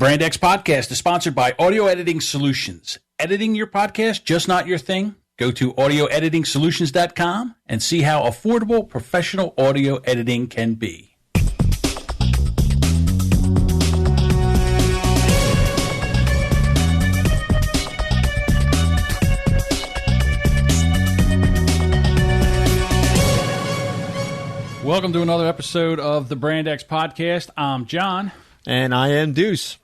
Brand X Podcast is sponsored by Audio Editing Solutions. Editing your podcast, just not your thing? Go to audioeditingsolutions.com and see how affordable professional audio editing can be. Welcome to another episode of the Brand X Podcast. I'm John. And I am Deuce.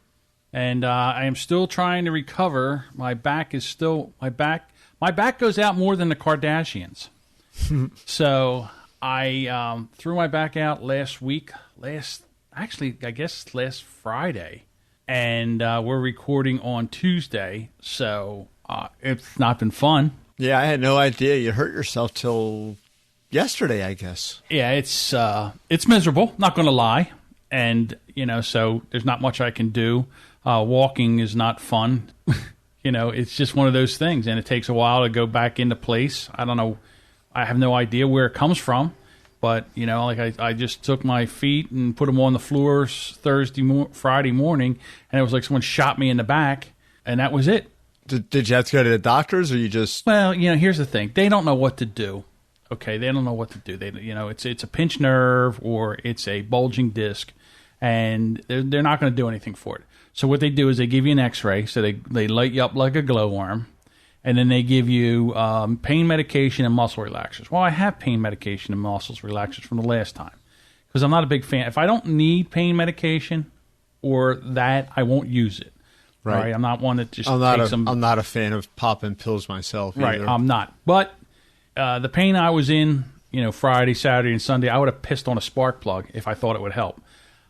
And I am still trying to recover. My back goes out more than the Kardashians. So I threw my back out last Friday. And we're recording on Tuesday. So it's not been fun. Yeah, I had no idea you hurt yourself till yesterday, I guess. Yeah, it's miserable, not going to lie. And, so there's not much I can do. Walking is not fun. It's just one of those things, and it takes a while to go back into place. I don't know. I have no idea where it comes from, but, I just took my feet and put them on the floor Friday morning, and it was like someone shot me in the back, and that was it. Did you have to go to the doctors, or you just... Well, here's the thing. They don't know what to do. Okay, they don't know what to do. It's a pinched nerve or it's a bulging disc, and they're not going to do anything for it. So what they do is they give you an X-ray, so they light you up like a glowworm, and then they give you pain medication and muscle relaxers. Well, I have pain medication and muscle relaxers from the last time because I'm not a big fan. If I don't need pain medication or that, I won't use it. Right. I'm not one that just I'm not a fan of popping pills myself either. Right, I'm not. But the pain I was in, Friday, Saturday, and Sunday, I would have pissed on a spark plug if I thought it would help.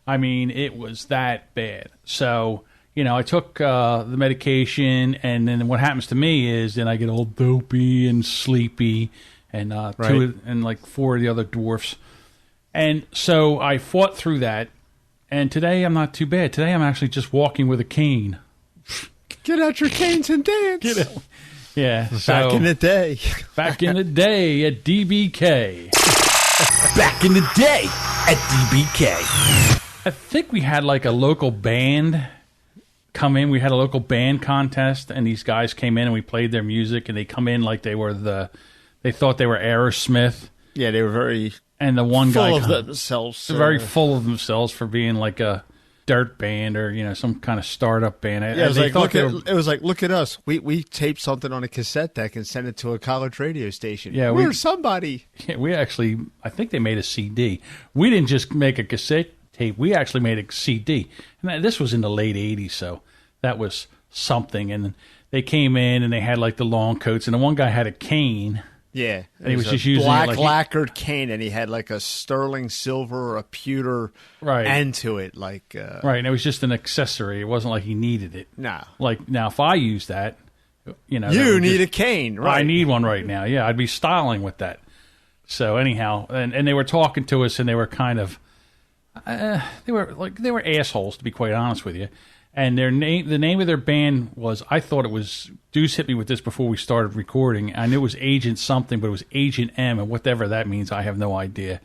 I mean, it was that bad. So, I took the medication, and then what happens to me is then I get all dopey and sleepy, and four of the other dwarfs. And so I fought through that, and today I'm not too bad. Today I'm actually just walking with a cane. Get out your canes and dance. Get out. Yeah. Back in the day. Back in the day at DBK. Back in the day at DBK. I think we had like a local band come in. We had a local band contest, and these guys came in and we played their music, and they come in like they thought they were Aerosmith. Yeah, they were very and the one full guy of themselves. Very full of themselves for being like a dirt band or some kind of startup band. Yeah, it was like look at us. We taped something on a cassette deck and sent it to a college radio station. Yeah, we're somebody. Yeah, I think they made a CD. We didn't just make a cassette tape. We actually made a CD, and this was in the late '80s, so that was something. And they came in and they had like the long coats, and the one guy had a cane. Yeah, and he was just using black lacquered cane, and he had like a sterling silver or a pewter end to it, right. And it was just an accessory. It wasn't like he needed it. No, like now if I use that, you need a cane, right? I need one right now. Yeah, I'd be styling with that. So anyhow, and they were talking to us, and they were kind of, they were assholes, to be quite honest with you. And the name of their band was, I thought it was, Deuce hit me with this before we started recording. I knew it was Agent something, but it was Agent M, and whatever that means, I have no idea.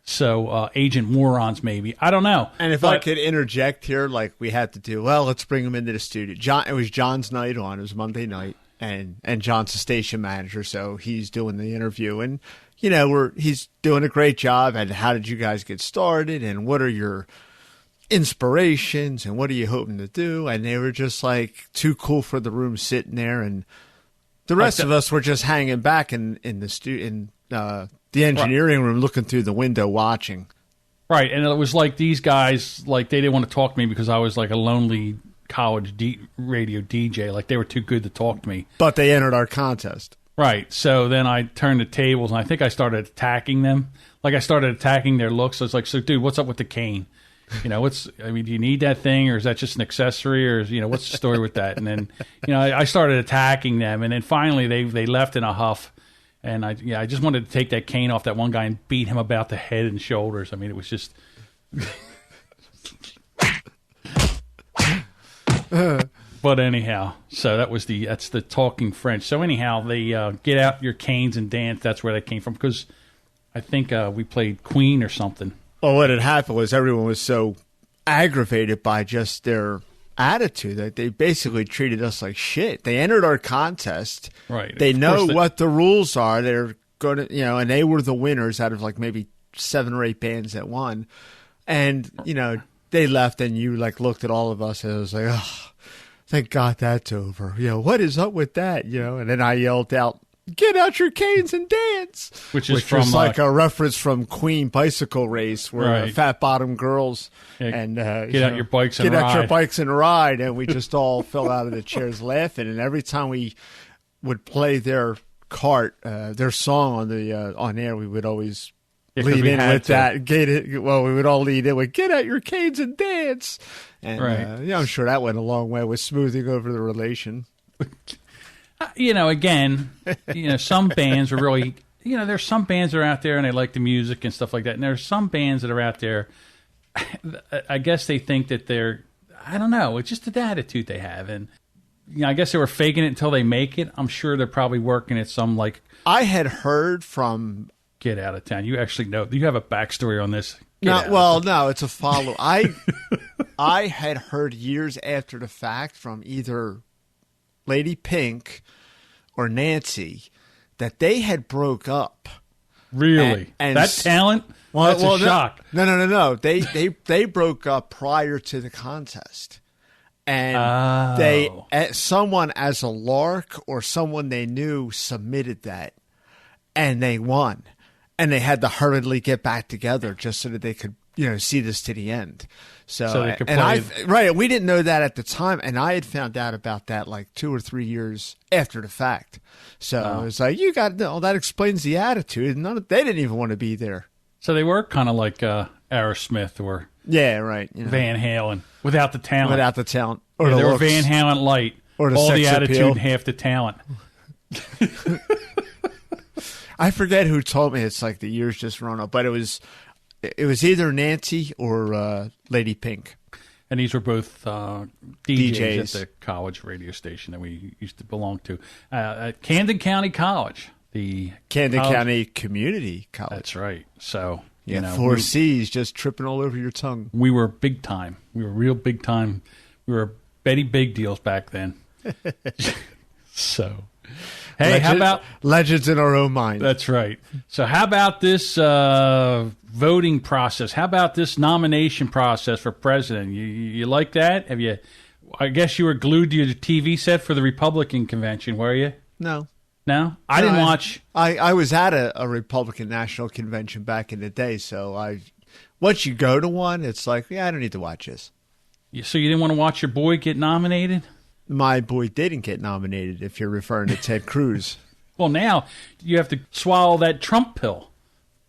So, Agent Morons, maybe. I don't know. And if I could interject here, like we had to do, let's bring him into the studio. It was John's night on. It was Monday night, and John's the station manager, so he's doing the interview. And, he's doing a great job. And how did you guys get started, and what are your inspirations, and what are you hoping to do? And they were just like too cool for the room, sitting there, and the rest of us were just hanging back in the engineering room, looking through the window, watching. Right, and it was like these guys, like they didn't want to talk to me because I was like a lonely college radio DJ. Like they were too good to talk to me. But they entered our contest. Right, so then I turned the tables, and I think I started attacking them. Like I started attacking their looks. So it's like, so dude, what's up with the cane? Do you need that thing, or is that just an accessory, or what's the story with that? And then, I started attacking them, and then finally they left in a huff, and I just wanted to take that cane off that one guy and beat him about the head and shoulders. I mean, it was just. But anyhow, so that's the talking French. So anyhow, they get out your canes and dance. That's where that came from, because I think we played Queen or something. Well, what had happened was everyone was so aggravated by just their attitude that they basically treated us like shit. They entered our contest. Right. They know what the rules are. They're going to, and they were the winners out of like maybe 7 or 8 bands that won. And, they left and you like looked at all of us and it was like, oh, thank God that's over. What is up with that? And then I yelled out, get out your canes and dance. Which was like a reference from Queen Bicycle Race where fat bottom girls and get out your bikes and ride. Get out your bikes and ride. And we just all fell out of the chairs laughing. And every time we would play their their song on air, we would always lead in with that. We would all lead in with "Get out your canes and dance," and I'm sure that went a long way with smoothing over the relation. Again, some bands are really, there's some bands that are out there and they like the music and stuff like that, and there's some bands that are out there. I guess they think that they're, I don't know, it's just the attitude they have, and I guess they were faking it until they make it. I'm sure they're probably working at some like. I had heard from. Get out of town. You actually know. You have a backstory on this. No, it's a follow. I had heard years after the fact from either Lady Pink or Nancy that they had broke up. Really? And that talent? That's a shock. No. They broke up prior to the contest. And someone as a lark or someone they knew submitted that. And they won. And they had to hurriedly get back together just so that they could, see this to the end. So they could play. We didn't know that at the time, and I had found out about that like 2 or 3 years after the fact. So it was like, that explains the attitude. They didn't even want to be there. So they were kind of like Aerosmith or Van Halen without the talent. Or they were Van Halen light. Or all the attitude appeal. and half the talent. I forget who told me. It's like the years just run up, but it was either Nancy or Lady Pink. And these were both DJs at the college radio station that we used to belong to. At Camden County College. The Camden County Community College. That's right. So, 4 C's just tripping all over your tongue. We were big time. We were real big time. We were Betty Big Deals back then. So... Hey, how about... Legends in our own mind. That's right. So how about this voting process? How about this nomination process for president? You like that? Have you... I guess you were glued to your TV set for the Republican convention, were you? No? I didn't watch... I was at a Republican National Convention back in the day, so once you go to one, it's like, I don't need to watch this. So you didn't want to watch your boy get nominated? My boy didn't get nominated, if you're referring to Ted Cruz. Well, now you have to swallow that Trump pill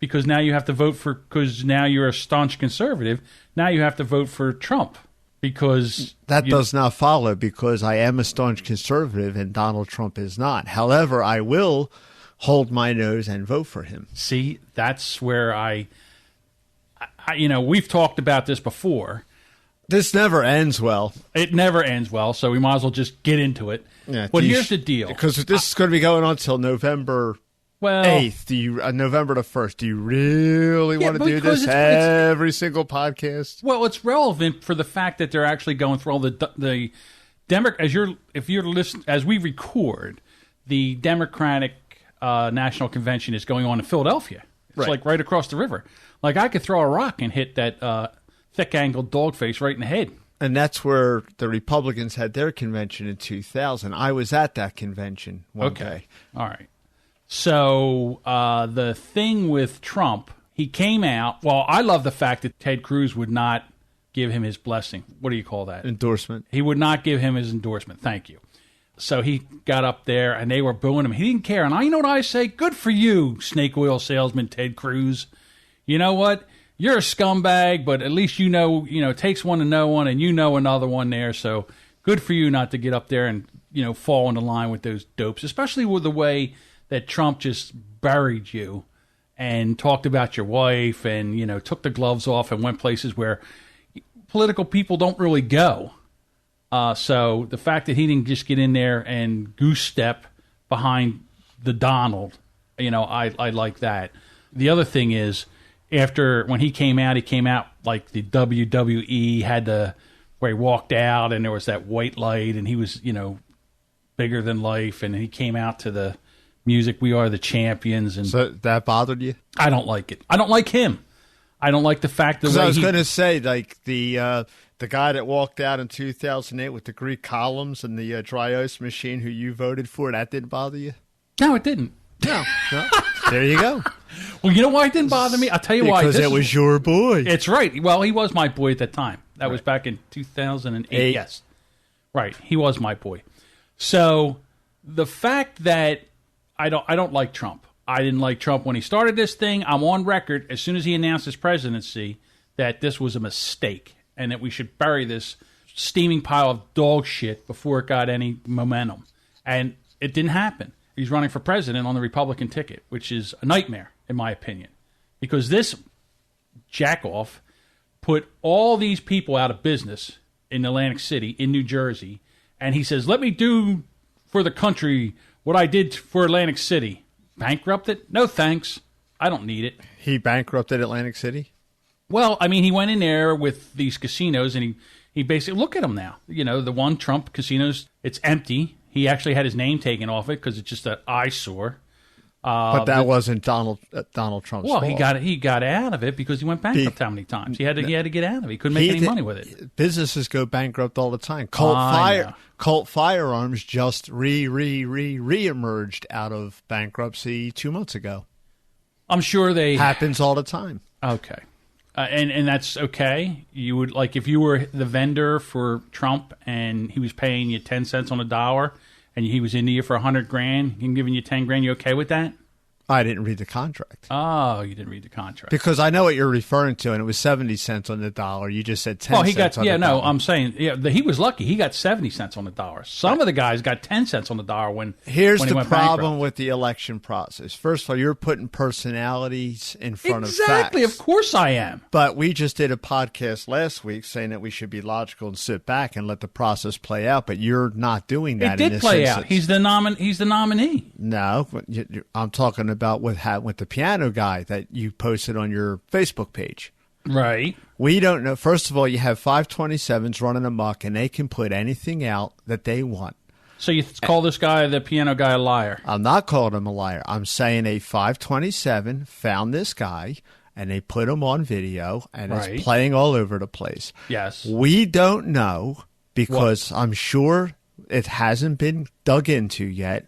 because now you have to vote for, because now you're a staunch conservative. Now you have to vote for Trump because... That does not follow because I am a staunch conservative and Donald Trump is not. However, I will hold my nose and vote for him. See, that's where I we've talked about this before. This never ends well. It never ends well, so we might as well just get into it. Yeah, but here's the deal. Because this is going to be going on until November 8th. November the 1st. Do you really want to do this every single podcast? Well, it's relevant for the fact that they're actually going through all the Democrat. As we record, the Democratic National Convention is going on in Philadelphia. It's like right across the river. Like I could throw a rock and hit that thick-angled dog face right in the head. And that's where the Republicans had their convention in 2000. I was at that convention one day. All right. So the thing with Trump, he came out. Well, I love the fact that Ted Cruz would not give him his blessing. What do you call that? Endorsement. He would not give him his endorsement. Thank you. So he got up there, and they were booing him. He didn't care. And you know what I say? Good for you, snake oil salesman Ted Cruz. You know what? You're a scumbag, but at least it takes one to know one, and you know another one there. So good for you not to get up there and, fall into line with those dopes, especially with the way that Trump just buried you and talked about your wife and, took the gloves off and went places where political people don't really go. So the fact that he didn't just get in there and goose step behind the Donald, I like that. The other thing is, when he came out like the WWE had the where he walked out and there was that white light and he was, bigger than life, and he came out to the music, "We Are the Champions." And so that bothered you? I don't like it. I don't like him. I don't like the fact that I was going to say, like, the guy that walked out in 2008 with the Greek columns and the dry ice machine who you voted for, that didn't bother you? No, it didn't. No. There you go. Well, you know why it didn't bother me? I'll tell you why. Because it was your boy. It's right. Well, he was my boy at that time. That was back in 2008. Yes. Right. He was my boy. So the fact that I don't like Trump. I didn't like Trump when he started this thing. I'm on record as soon as he announced his presidency that this was a mistake and that we should bury this steaming pile of dog shit before it got any momentum. And it didn't happen. He's running for president on the Republican ticket, which is a nightmare, in my opinion. Because this jackoff put all these people out of business in Atlantic City, in New Jersey, and he says, "Let me do for the country what I did for Atlantic City." Bankrupted? No thanks. I don't need it. He bankrupted Atlantic City? Well, I mean, he went in there with these casinos, and he basically, look at him now. The one Trump casinos, it's empty. He actually had his name taken off it because it's just an eyesore. But that wasn't Donald Trump's fault. Well, he got out of it because he went bankrupt how many times? He had to get out of it. He couldn't make any money with it. Businesses go bankrupt all the time. Colt Firearms just re-emerged out of bankruptcy 2 months ago. I'm sure they... Happens all the time. Okay. And that's okay? You would, like, if you were the vendor for Trump and he was paying you 10 cents on the dollar and he was into you for $100,000 and giving you 10 grand, you okay with that? I didn't read the contract. Oh, you didn't read the contract. Because I know what you're referring to, and it was 70 cents on the dollar. You just said 10 cents on the dollar. I'm saying, he was lucky. He got 70 cents on the dollar. Some of the guys got 10 cents on the dollar when Here's when he the went problem bankrupt. with the election process. First of all, you're putting personalities in front of facts. Exactly, of course I am. But we just did a podcast last week saying that we should be logical and sit back and let the process play out, but you're not doing that. It did play out. He's the nominee. No, I'm talking about what happened with the piano guy that you posted on your Facebook page. Right. We don't know. First of all, you have 527s running amok, and they can put anything out that they want. So you call this guy, the piano guy, a liar? I'm not calling him a liar. I'm saying a 527 found this guy, and they put him on video, and it's playing all over the place. Yes. We don't know because I'm sure it hasn't been dug into yet.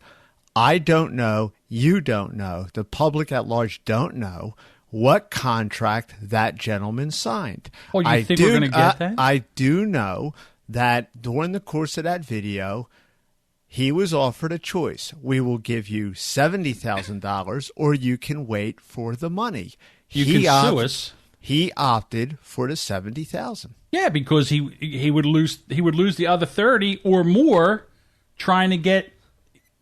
I don't know. You don't know. The public at large don't know what contract that gentleman signed. Oh, you think we're going to get that? I do know that during the course of that video, he was offered a choice. We will give you $70,000 or you can wait for the money. You can sue us. He opted for the $70,000. Yeah, because he would lose the other 30 or more trying to get.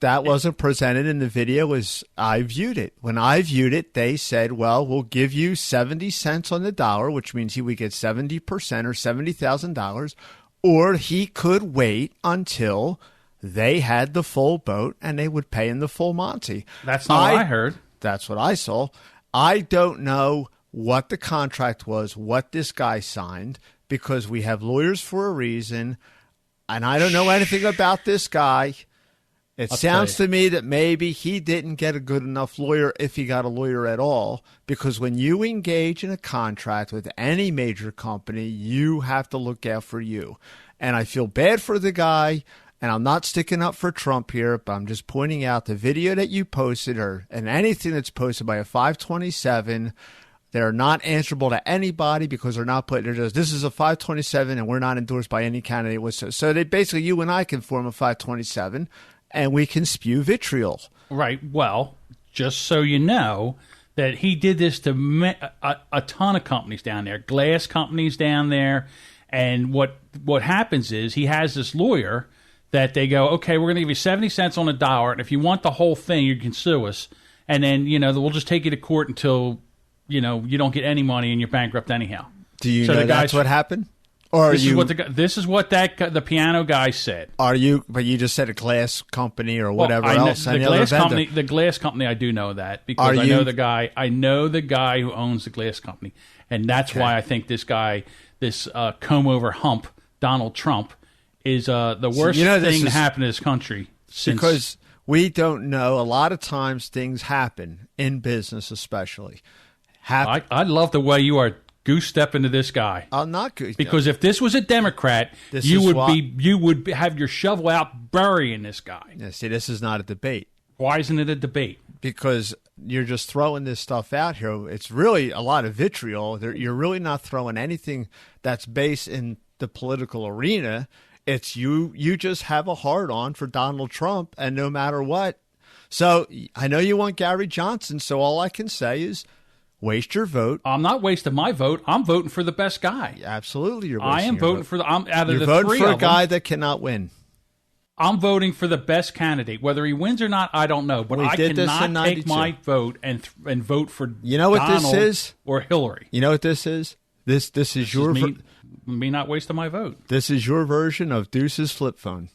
That wasn't presented in the video as I viewed it. When I viewed it, they said, well, we'll give you 70 cents on the dollar, which means he would get 70% or $70,000, or he could wait until they had the full boat and they would pay him the full Monty. That's not what I heard. That's what I saw. I don't know what the contract was, what this guy signed, because we have lawyers for a reason, and I don't know anything about this guy. It sounds to me that maybe he didn't get a good enough lawyer, if he got a lawyer at all, because when you engage in a contract with any major company, you have to look out for you. And I feel bad for the guy, and I'm not sticking up for Trump here, but I'm just pointing out the video that you posted and anything that's posted by a 527, they're not answerable to anybody because they're not putting, this is a 527 and we're not endorsed by any candidate. So they basically, you and I can form a 527 and we can spew vitriol. Right. Well, just so you know that he did this to a ton of companies down there, glass companies down there. And what happens is he has this lawyer that they go, okay, we're going to give you 70 cents on the dollar. And if you want the whole thing, you can sue us. And then, we'll just take you to court until, you don't get any money and you're bankrupt anyhow. Do you know that's what happened? Or this is what the piano guy said. But you just said a glass company or whatever else. The glass company, I do know that because I know the guy. I know the guy who owns the glass company, and that's why I think this guy, this comb over hump Donald Trump is the worst thing to happen in this country. Because we don't know. A lot of times things happen in business, especially. I love the way you are goose-step into this guy. I'm not goose. Because if this was a Democrat, you would have your shovel out burying this guy. Yeah, see, this is not a debate. Why isn't it a debate? Because you're just throwing this stuff out here. It's really a lot of vitriol. You're really not throwing anything that's based in the political arena. It's you just have a hard-on for Donald Trump, and no matter what. So I know you want Gary Johnson, so all I can say is waste your vote. I'm not wasting my vote. I'm voting for the best guy. Absolutely, you're wasting I am your voting vote. for the. I'm out of you're the voting three for of a guy them, that cannot win. I'm voting for the best candidate. Whether he wins or not, I don't know. But I cannot take my vote and vote for Donald this is? Or Hillary. You know what this is? This is your me not wasting my vote. This is your version of Deuce's flip phone.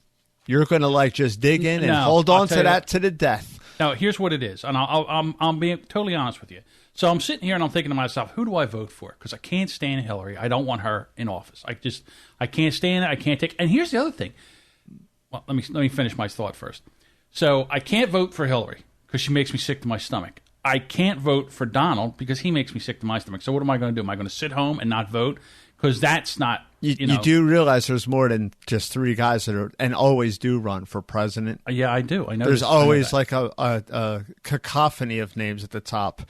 You're going to just dig in and hold on to that to the death. Now, here's what it is, and I'm being totally honest with you. So I'm sitting here and I'm thinking to myself, who do I vote for? Because I can't stand Hillary. I don't want her in office. I can't stand it. I can't take. And here's the other thing. Well, let me finish my thought first. So I can't vote for Hillary because she makes me sick to my stomach. I can't vote for Donald because he makes me sick to my stomach. So what am I going to do? Am I going to sit home and not vote? Because that's not. You do realize there's more than just three guys that are and always do run for president. Yeah, I do. I know. There's always like a cacophony of names at the top.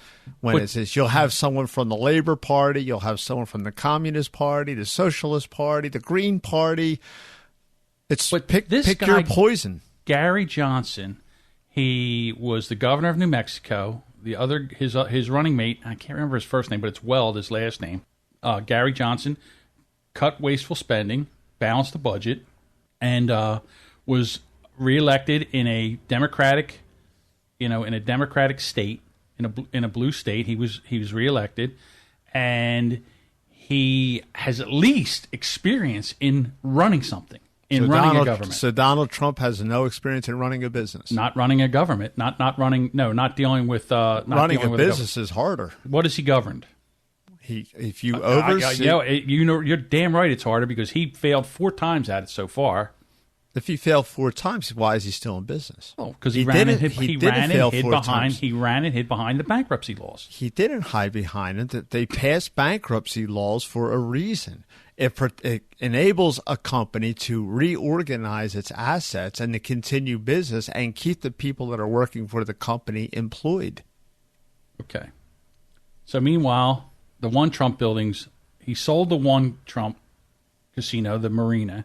When it says you'll have someone from the Labor Party, you'll have someone from the Communist Party, the Socialist Party, the Green Party. Pick your poison. Gary Johnson, he was the governor of New Mexico. The other his running mate, I can't remember his first name, but it's Weld, his last name. Gary Johnson cut wasteful spending, balanced the budget, and was reelected in a Democratic, in a Democratic state, in a blue state. He was reelected, and he has at least experience in running something. Running a government. So Donald Trump has no experience in running a business. Not running a government. Not dealing with. Running a business is harder. What has he governed? If you oversee, you're damn right. It's harder because he failed 4 times at it so far. If he failed 4 times, why is he still in business? Oh, because he ran and hid behind the bankruptcy laws. He didn't hide behind it. That they passed bankruptcy laws for a reason. It enables a company to reorganize its assets and to continue business and keep the people that are working for the company employed. Okay. So meanwhile, the One Trump buildings, he sold the One Trump casino, the Marina.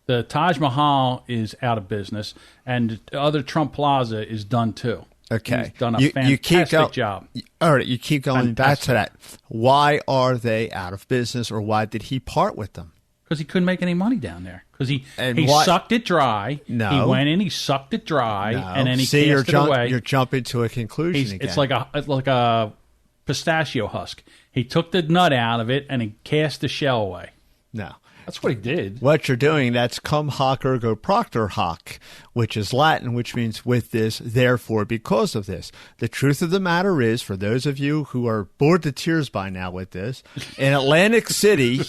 The Taj Mahal is out of business, and the other Trump Plaza is done too. Okay. He's done a fantastic job. All right, you keep going back to that. Why are they out of business, or why did he part with them? Because he couldn't make any money down there. Because he sucked it dry. No. He went in, he sucked it dry, and then he cast it away. You're jumping to a conclusion again. It's like a pistachio husk. He took the nut out of it, and he cast the shell away. No. That's what he did. What you're doing, that's cum hoc ergo propter hoc, which is Latin, which means with this, therefore, because of this. The truth of the matter is, for those of you who are bored to tears by now with this, in Atlantic City,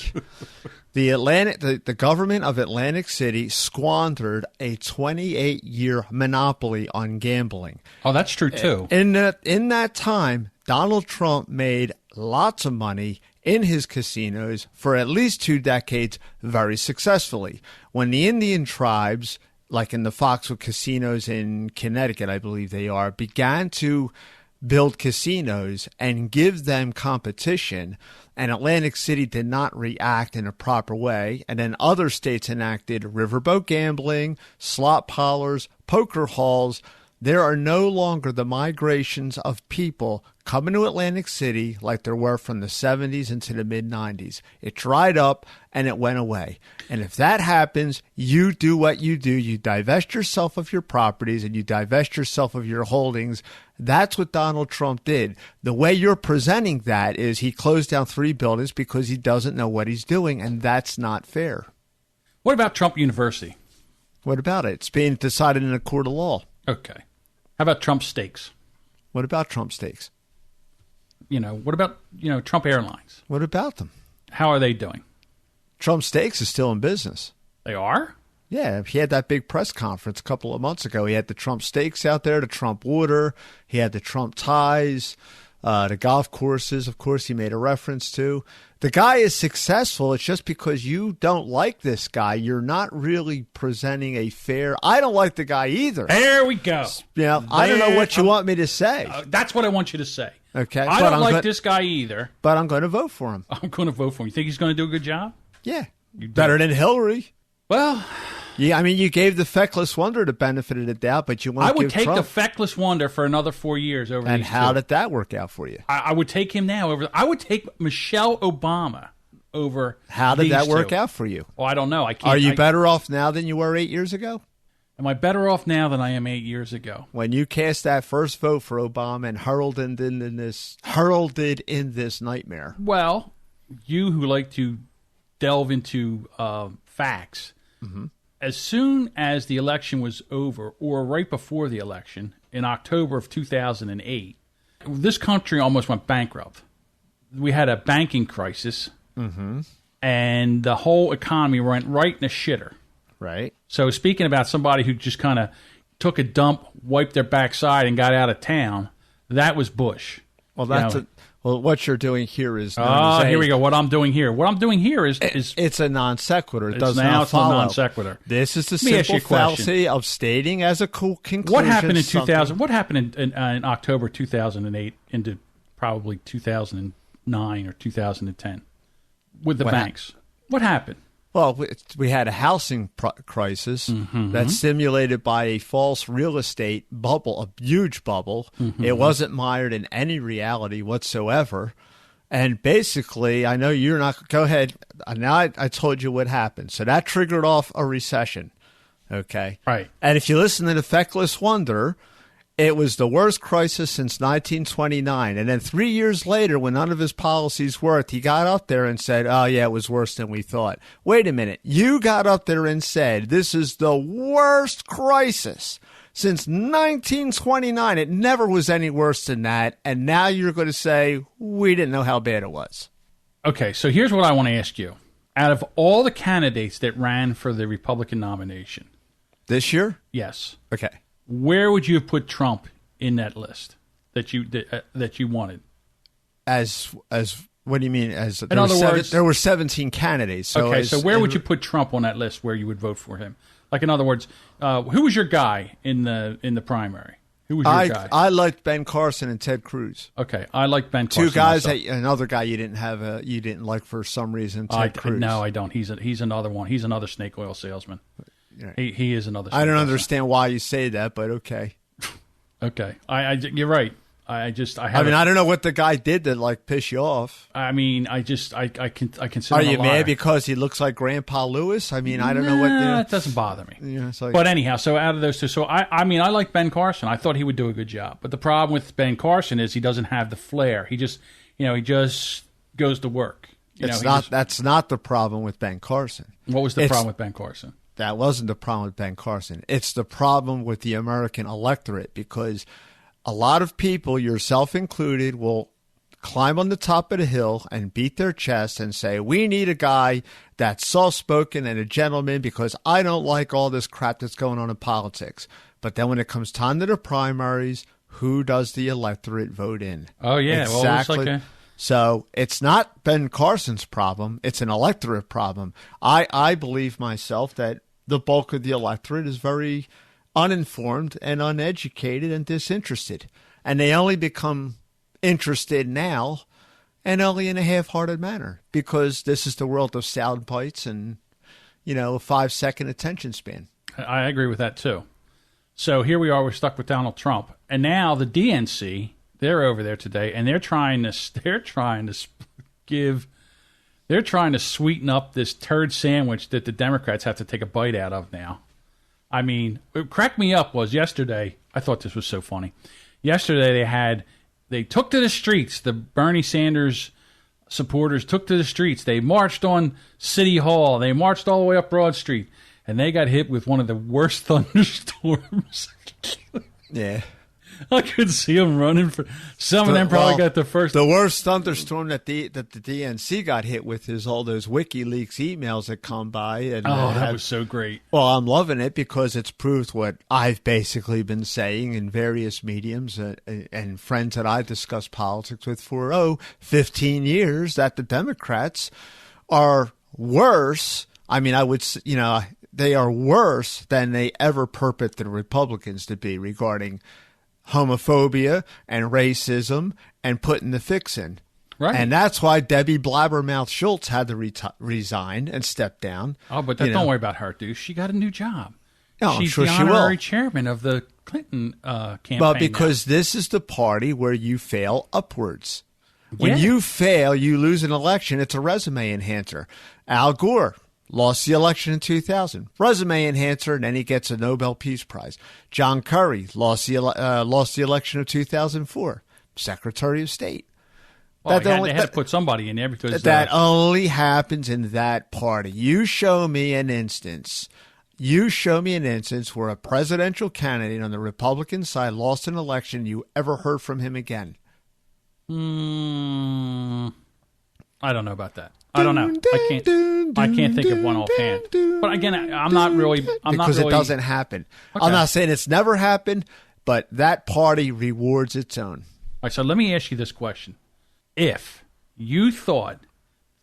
the government of Atlantic City squandered a 28-year monopoly on gambling. Oh, that's true, too. In that time, Donald Trump made lots of money in his casinos for at least 2 decades very successfully. When the Indian tribes, like in the Foxwood casinos in Connecticut, I believe they are, began to build casinos and give them competition, and Atlantic City did not react in a proper way, and then other states enacted riverboat gambling, slot parlors, poker halls, there are no longer the migrations of people coming to Atlantic City like there were from the 70s into the mid-90s. It dried up and it went away. And if that happens, you do what you do. You divest yourself of your properties and you divest yourself of your holdings. That's what Donald Trump did. The way you're presenting that is he closed down 3 buildings because he doesn't know what he's doing, and that's not fair. What about Trump University? What about it? It's being decided in a court of law. Okay. How about Trump Steaks? What about Trump Steaks? What about, Trump Airlines? What about them? How are they doing? Trump Steaks is still in business. They are? Yeah, he had that big press conference a couple of months ago. He had the Trump Steaks out there, the Trump Water. He had the Trump Ties, the golf courses, of course, he made a reference to. The guy is successful. It's just because you don't like this guy, you're not really presenting a fair. I don't like the guy either. There we go. I don't know what you want me to say. That's what I want you to say. Okay. I don't like this guy either. But I'm going to vote for him. I'm going to vote for him. You think he's going to do a good job? Yeah. Better than Hillary. Well, yeah, I mean, you gave the feckless wonder the benefit of the doubt, but you want to give take Trump. the feckless wonder for another 4 years over. And how did that work out for you? I would take him now over. I would take Michelle Obama over. How did that work out for you? Well, I don't know. I can't. Are you better off now than you were 8 years ago? Am I better off now than I am 8 years ago? When you cast that first vote for Obama and heralded in this nightmare. Well, you who like to delve into facts. Mm-hmm. As soon as the election was over, or right before the election, in October of 2008, this country almost went bankrupt. We had a banking crisis, and the whole economy went right in the shitter. Right. So speaking about somebody who just kind of took a dump, wiped their backside, and got out of town, that was Bush. Well, what you're doing here is. Here we go. What I'm doing here. What I'm doing here is it's a non sequitur. It does now not it's follow. a non sequitur. This is the simple fallacy of stating as a cool conclusion. What happened in 2000? What happened in October 2008 into probably 2009 or 2010 with the banks? What happened? Well, we had a housing crisis that's stimulated by a false real estate bubble, a huge bubble. It wasn't mired in any reality whatsoever. And basically, I know you're not. Go ahead. Now I told you what happened. So that triggered off a recession. Okay. Right. And if you listen to the feckless wonder, it was the worst crisis since 1929. And then 3 years later, when none of his policies worked, he got up there and said, oh, yeah, it was worse than we thought. Wait a minute. You got up there and said, this is the worst crisis since 1929. It never was any worse than that. And now you're going to say, we didn't know how bad it was. Okay, so here's what I want to ask you. Out of all the candidates that ran for the Republican nomination. This year? Yes. Okay. Where would you have put Trump in that list that you wanted? As what do you mean? As in other words, there were 17 candidates. So okay, so where would you put Trump on that list where you would vote for him? Like in other words, who was your guy in the primary? Who was your guy? I liked Ben Carson and Ted Cruz. Okay, I like Ben Carson. Two guys. Another guy you didn't like for some reason. Ted Cruz. No, I don't. He's another one. He's another snake oil salesman. Right. He is another. I don't understand why you say that, but okay. Okay, you're right. I don't know what the guy did to piss you off. I mean, I consider. Are him you a liar. mad because he looks like Grandpa Lewis? I mean, I don't know what. It doesn't bother me. Yeah, but anyhow, so out of those two, so I mean, I like Ben Carson. I thought he would do a good job. But the problem with Ben Carson is he doesn't have the flair. He just goes to work. That's not the problem with Ben Carson. What was the problem with Ben Carson? That wasn't the problem with Ben Carson. It's the problem with the American electorate because a lot of people, yourself included, will climb on the top of the hill and beat their chest and say, we need a guy that's soft-spoken and a gentleman because I don't like all this crap that's going on in politics. But then when it comes time to the primaries, who does the electorate vote in? Oh, yeah. Exactly. Well, So it's not Ben Carson's problem. It's an electorate problem. I believe myself that the bulk of the electorate is very uninformed and uneducated and disinterested. And they only become interested now and only in a half-hearted manner because this is the world of sound bites and, a 5-second attention span. I agree with that, too. So here we are. We're stuck with Donald Trump. And now the DNC... they're over there today, and they're trying to sweeten up this turd sandwich that the Democrats have to take a bite out of now. I mean, what cracked me up was yesterday. I thought this was so funny. Yesterday they took to the streets. The Bernie Sanders supporters took to the streets. They marched on City Hall. They marched all the way up Broad Street, and they got hit with one of the worst thunderstorms. Yeah. I could see them running for. Some of them probably got the first. The worst thunderstorm that the DNC got hit with is all those WikiLeaks emails that come by. And that was so great. Well, I'm loving it because it's proved what I've basically been saying in various mediums and friends that I've discussed politics with for 15 years, that the Democrats are worse. I mean, I would, they are worse than they ever purport the Republicans to be regarding homophobia and racism and putting the fix in. Right. And that's why Debbie Blabbermouth Schultz had to resign and step down. Oh, but don't worry about her, dude. She got a new job. No, She's I'm sure the honorary chairman of the Clinton campaign. But because this is the party where you fail upwards. When Yeah. you fail, you lose an election. It's a resume enhancer. Al Gore lost the election in 2000. Resume enhancer, and then he gets a Nobel Peace Prize. John Kerry lost the election of 2004. Secretary of State. Well, they had to put somebody in there because that only happens in that party. You show me an instance where a presidential candidate on the Republican side lost an election. You ever heard from him again? I don't know about that. I don't know. I can't think of one offhand. But again, I'm not really because it doesn't happen. Okay. I'm not saying it's never happened, but that party rewards its own. All right, so let me ask you this question. If you thought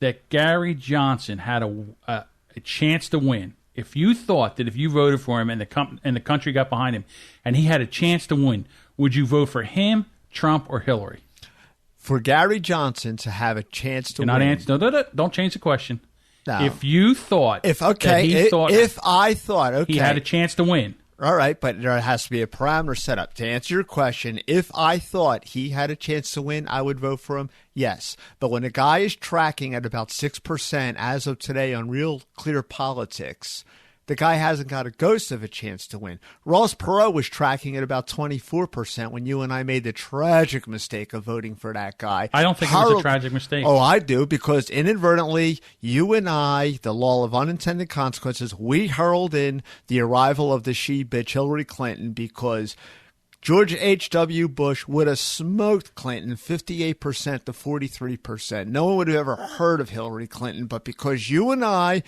that Gary Johnson had a chance to win, if you thought that if you voted for him and the country got behind him and he had a chance to win, would you vote for him, Trump, or Hillary? For Gary Johnson to have a chance to win. No, don't change the question. No. If you thought if I thought he had a chance to win. All right, but there has to be a parameter set up. To answer your question, if I thought he had a chance to win, I would vote for him, yes. But when a guy is tracking at about 6% as of today on Real Clear Politics, the guy hasn't got a ghost of a chance to win. Ross Perot was tracking at about 24% when you and I made the tragic mistake of voting for that guy. I don't think it was a tragic mistake. Oh, I do, because inadvertently, you and I, the law of unintended consequences, we heralded in the arrival of the she-bitch Hillary Clinton because George H.W. Bush would have smoked Clinton 58% to 43%. No one would have ever heard of Hillary Clinton, but because you and I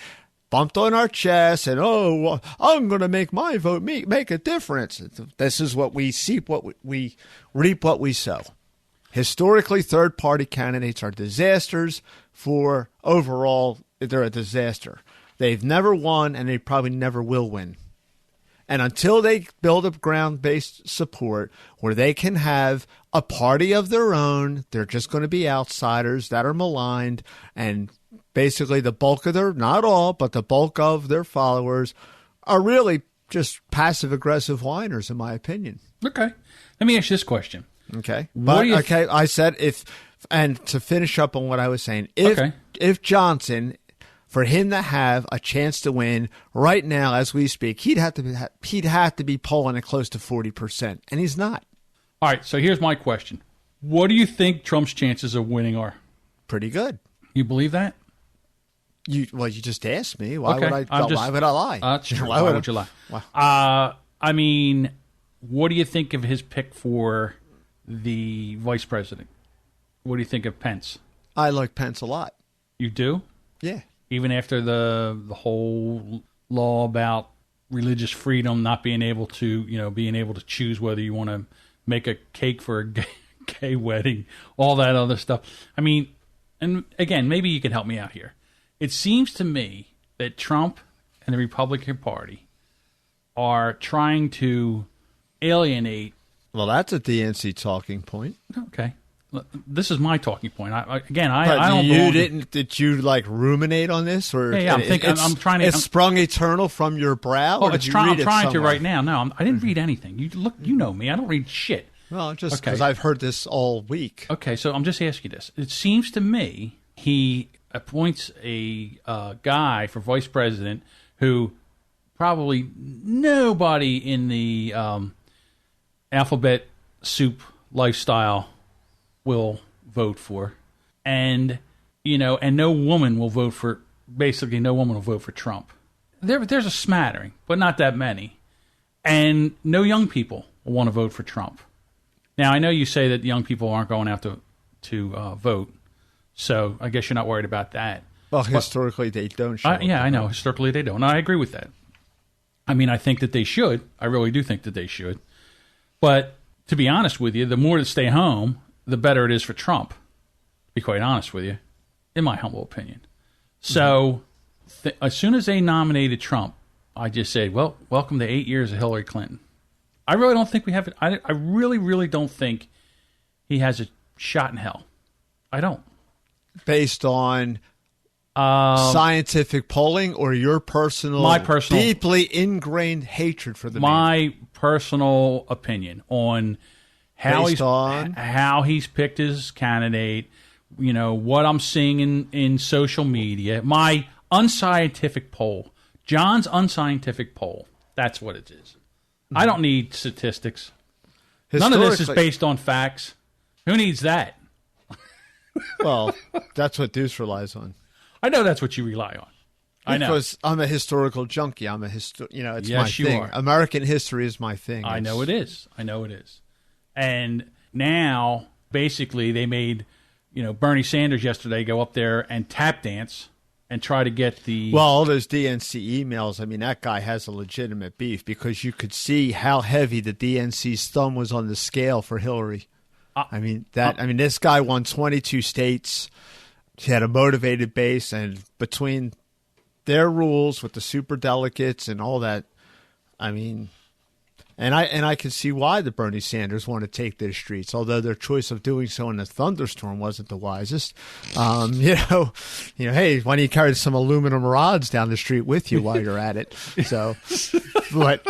bumped on our chest and, I'm going to make my vote make a difference. This is what we see, we reap what we sow. Historically, third-party candidates are disasters for overall. They're a disaster. They've never won, and they probably never will win. And until they build up ground-based support where they can have a party of their own, they're just going to be outsiders that are maligned, and basically the bulk of their, not all, but the bulk of their followers are really just passive-aggressive whiners, in my opinion. Okay. Let me ask you this question. Okay. I said and to finish up on what I was saying, if Johnson, for him to have a chance to win right now as we speak, he'd have to be polling at close to 40%, and he's not. All right, so here's my question. What do you think Trump's chances of winning are? Pretty good. You believe that? You just asked me. Why would I lie? That's true. Why would you lie? Wow. I mean, what do you think of his pick for the vice president? What do you think of Pence? I like Pence a lot. You do? Yeah. Even after the whole law about religious freedom, not being able to choose whether you want to make a cake for a gay wedding, all that other stuff. I mean, and again, maybe you can help me out here. It seems to me that Trump and the Republican Party are trying to alienate. Well, that's a DNC talking point. Okay. This is my talking point. I don't. Did you like ruminate on this, or yeah, I'm thinking. I'm trying to. It's sprung eternal from your brow. Oh, I'm trying to right now. No, I didn't read anything. You know me. I don't read shit. Well, just because I've heard this all week. Okay, so I'm just asking you this. It seems to me he appoints a guy for vice president who probably nobody in the alphabet soup lifestyle will vote for, and no woman will vote for. Basically, no woman will vote for Trump. There's a smattering, but not that many, and no young people will want to vote for Trump. Now, I know you say that young people aren't going out to vote, so I guess you're not worried about that. Well, historically, they don't. I know. Historically, they don't. I agree with that. I mean, I think that they should. I really do think that they should. But to be honest with you, the more that stay home, the better it is for Trump, to be quite honest with you, in my humble opinion. So as soon as they nominated Trump, I just said, well, welcome to 8 years of Hillary Clinton. I really don't think we have it. I really, really don't think he has a shot in hell. I don't. Based on scientific polling or your my personal, deeply ingrained hatred for the my personal opinion on how he's picked his candidate, what I'm seeing in social media, my unscientific poll, John's unscientific poll. That's what it is. I don't need statistics. None of this is based on facts. Who needs that? Well, that's what Deuce relies on. I know that's what you rely on. I know. Because I'm a historical junkie. It's yes, my you thing. Are. American history is my thing. I know it is. And now, basically, they made, Bernie Sanders yesterday go up there and tap dance and try to get the... Well, all those DNC emails, I mean, that guy has a legitimate beef because you could see how heavy the DNC's thumb was on the scale for Hillary. This guy won 22 states. He had a motivated base, and between their rules with the superdelegates and all that, and I can see why the Bernie Sanders want to take their streets, although their choice of doing so in a thunderstorm wasn't the wisest. Hey, why don't you carry some aluminum rods down the street with you while you're at it? So, but.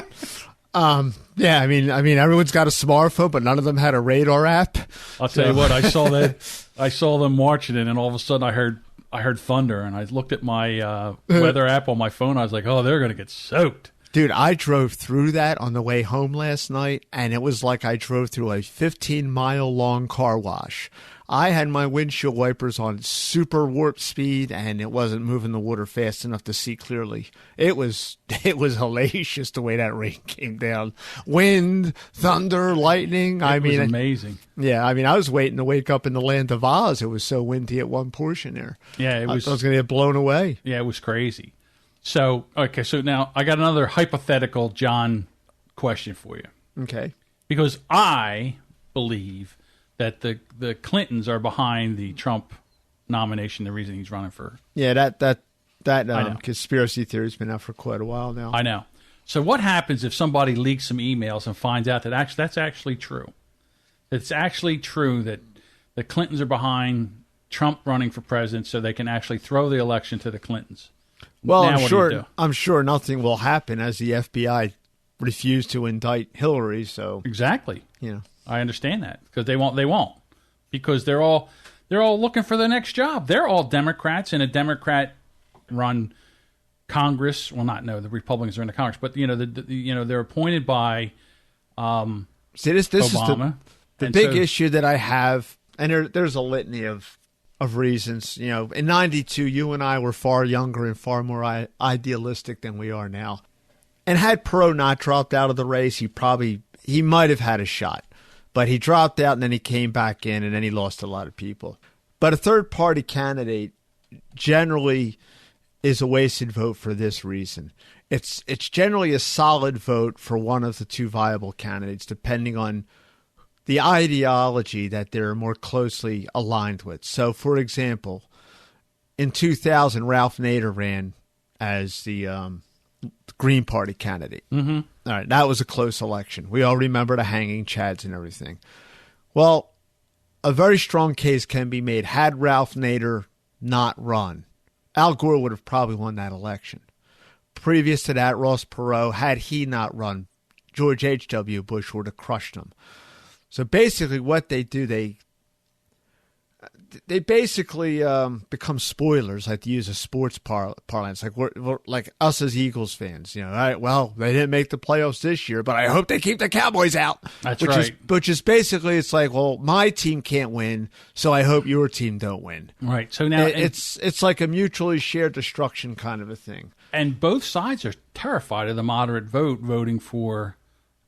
Everyone's got a smartphone, but none of them had a radar app. I'll tell you what, I saw them marching in, and all of a sudden I heard thunder, and I looked at my weather app on my phone. I was like, oh, they're going to get soaked. Dude, I drove through that on the way home last night, and it was like I drove through a 15-mile-long car wash. I had my windshield wipers on super warp speed, and it wasn't moving the water fast enough to see clearly. It was hellacious the way that rain came down. Wind, thunder, lightning. It was amazing. Yeah, I was waiting to wake up in the land of Oz. It was so windy at one portion there. Yeah, I was going to get blown away. Yeah, it was crazy. So now I got another hypothetical John question for you. Okay. Because I believe that the Clintons are behind the Trump nomination, the reason he's running for... Yeah, that conspiracy theory's been out for quite a while now. I know. So what happens if somebody leaks some emails and finds out that that's actually true? It's actually true that the Clintons are behind Trump running for president so they can actually throw the election to the Clintons. Well, I'm sure nothing will happen as the FBI refused to indict Hillary, so... Exactly. I understand that because they won't because they're all looking for the next job. They're all Democrats in a Democrat-run Congress. Well, the Republicans are in the Congress, but they're appointed by Obama. This is the big issue that I have, and there's a litany of reasons. In '92, you and I were far younger and far more idealistic than we are now. And had Perot not dropped out of the race, he might have had a shot. But he dropped out, and then he came back in, and then he lost a lot of people. But a third-party candidate generally is a wasted vote for this reason. It's generally a solid vote for one of the two viable candidates, depending on the ideology that they're more closely aligned with. So, for example, in 2000, Ralph Nader ran as the Green Party candidate. Mm-hmm. All right, that was a close election. We all remember the hanging chads and everything. Well, a very strong case can be made. Had Ralph Nader not run, Al Gore would have probably won that election. Previous to that, Ross Perot, had he not run, George H.W. Bush would have crushed him. So basically what they do, they basically become spoilers, like to use a sports parlance. Like we're like us as Eagles fans, all right, well, they didn't make the playoffs this year, but I hope they keep the Cowboys out. That's right. Which is basically, it's like, well, my team can't win, so I hope your team don't win. Right. So now it's like a mutually shared destruction kind of a thing. And both sides are terrified of the moderate voting for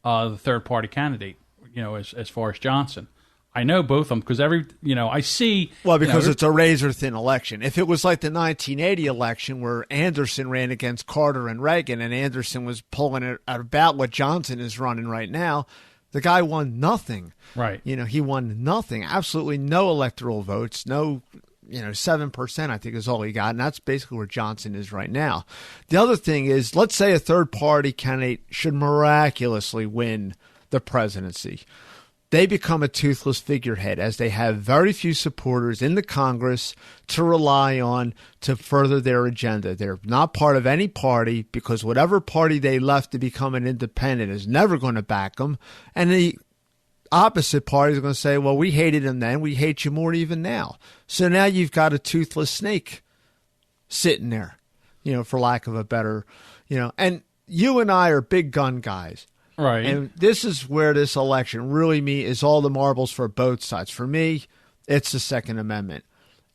the third party candidate. as far as Johnson. I know both of them because I see. Well, because it's a razor-thin election. If it was like the 1980 election where Anderson ran against Carter and Reagan and Anderson was pulling it at about what Johnson is running right now, the guy won nothing. Right. He won nothing. Absolutely no electoral votes. No, 7% I think is all he got. And that's basically where Johnson is right now. The other thing is, let's say a third-party candidate should miraculously win the presidency. They become a toothless figurehead as they have very few supporters in the Congress to rely on to further their agenda. They're not part of any party because whatever party they left to become an independent is never going to back them. And the opposite party is going to say, well, we hated him then. We hate you more even now. So now you've got a toothless snake sitting there, for lack of a better, and you and I are big gun guys. Right. And this is where this election really is all the marbles for both sides. For me, it's the Second Amendment.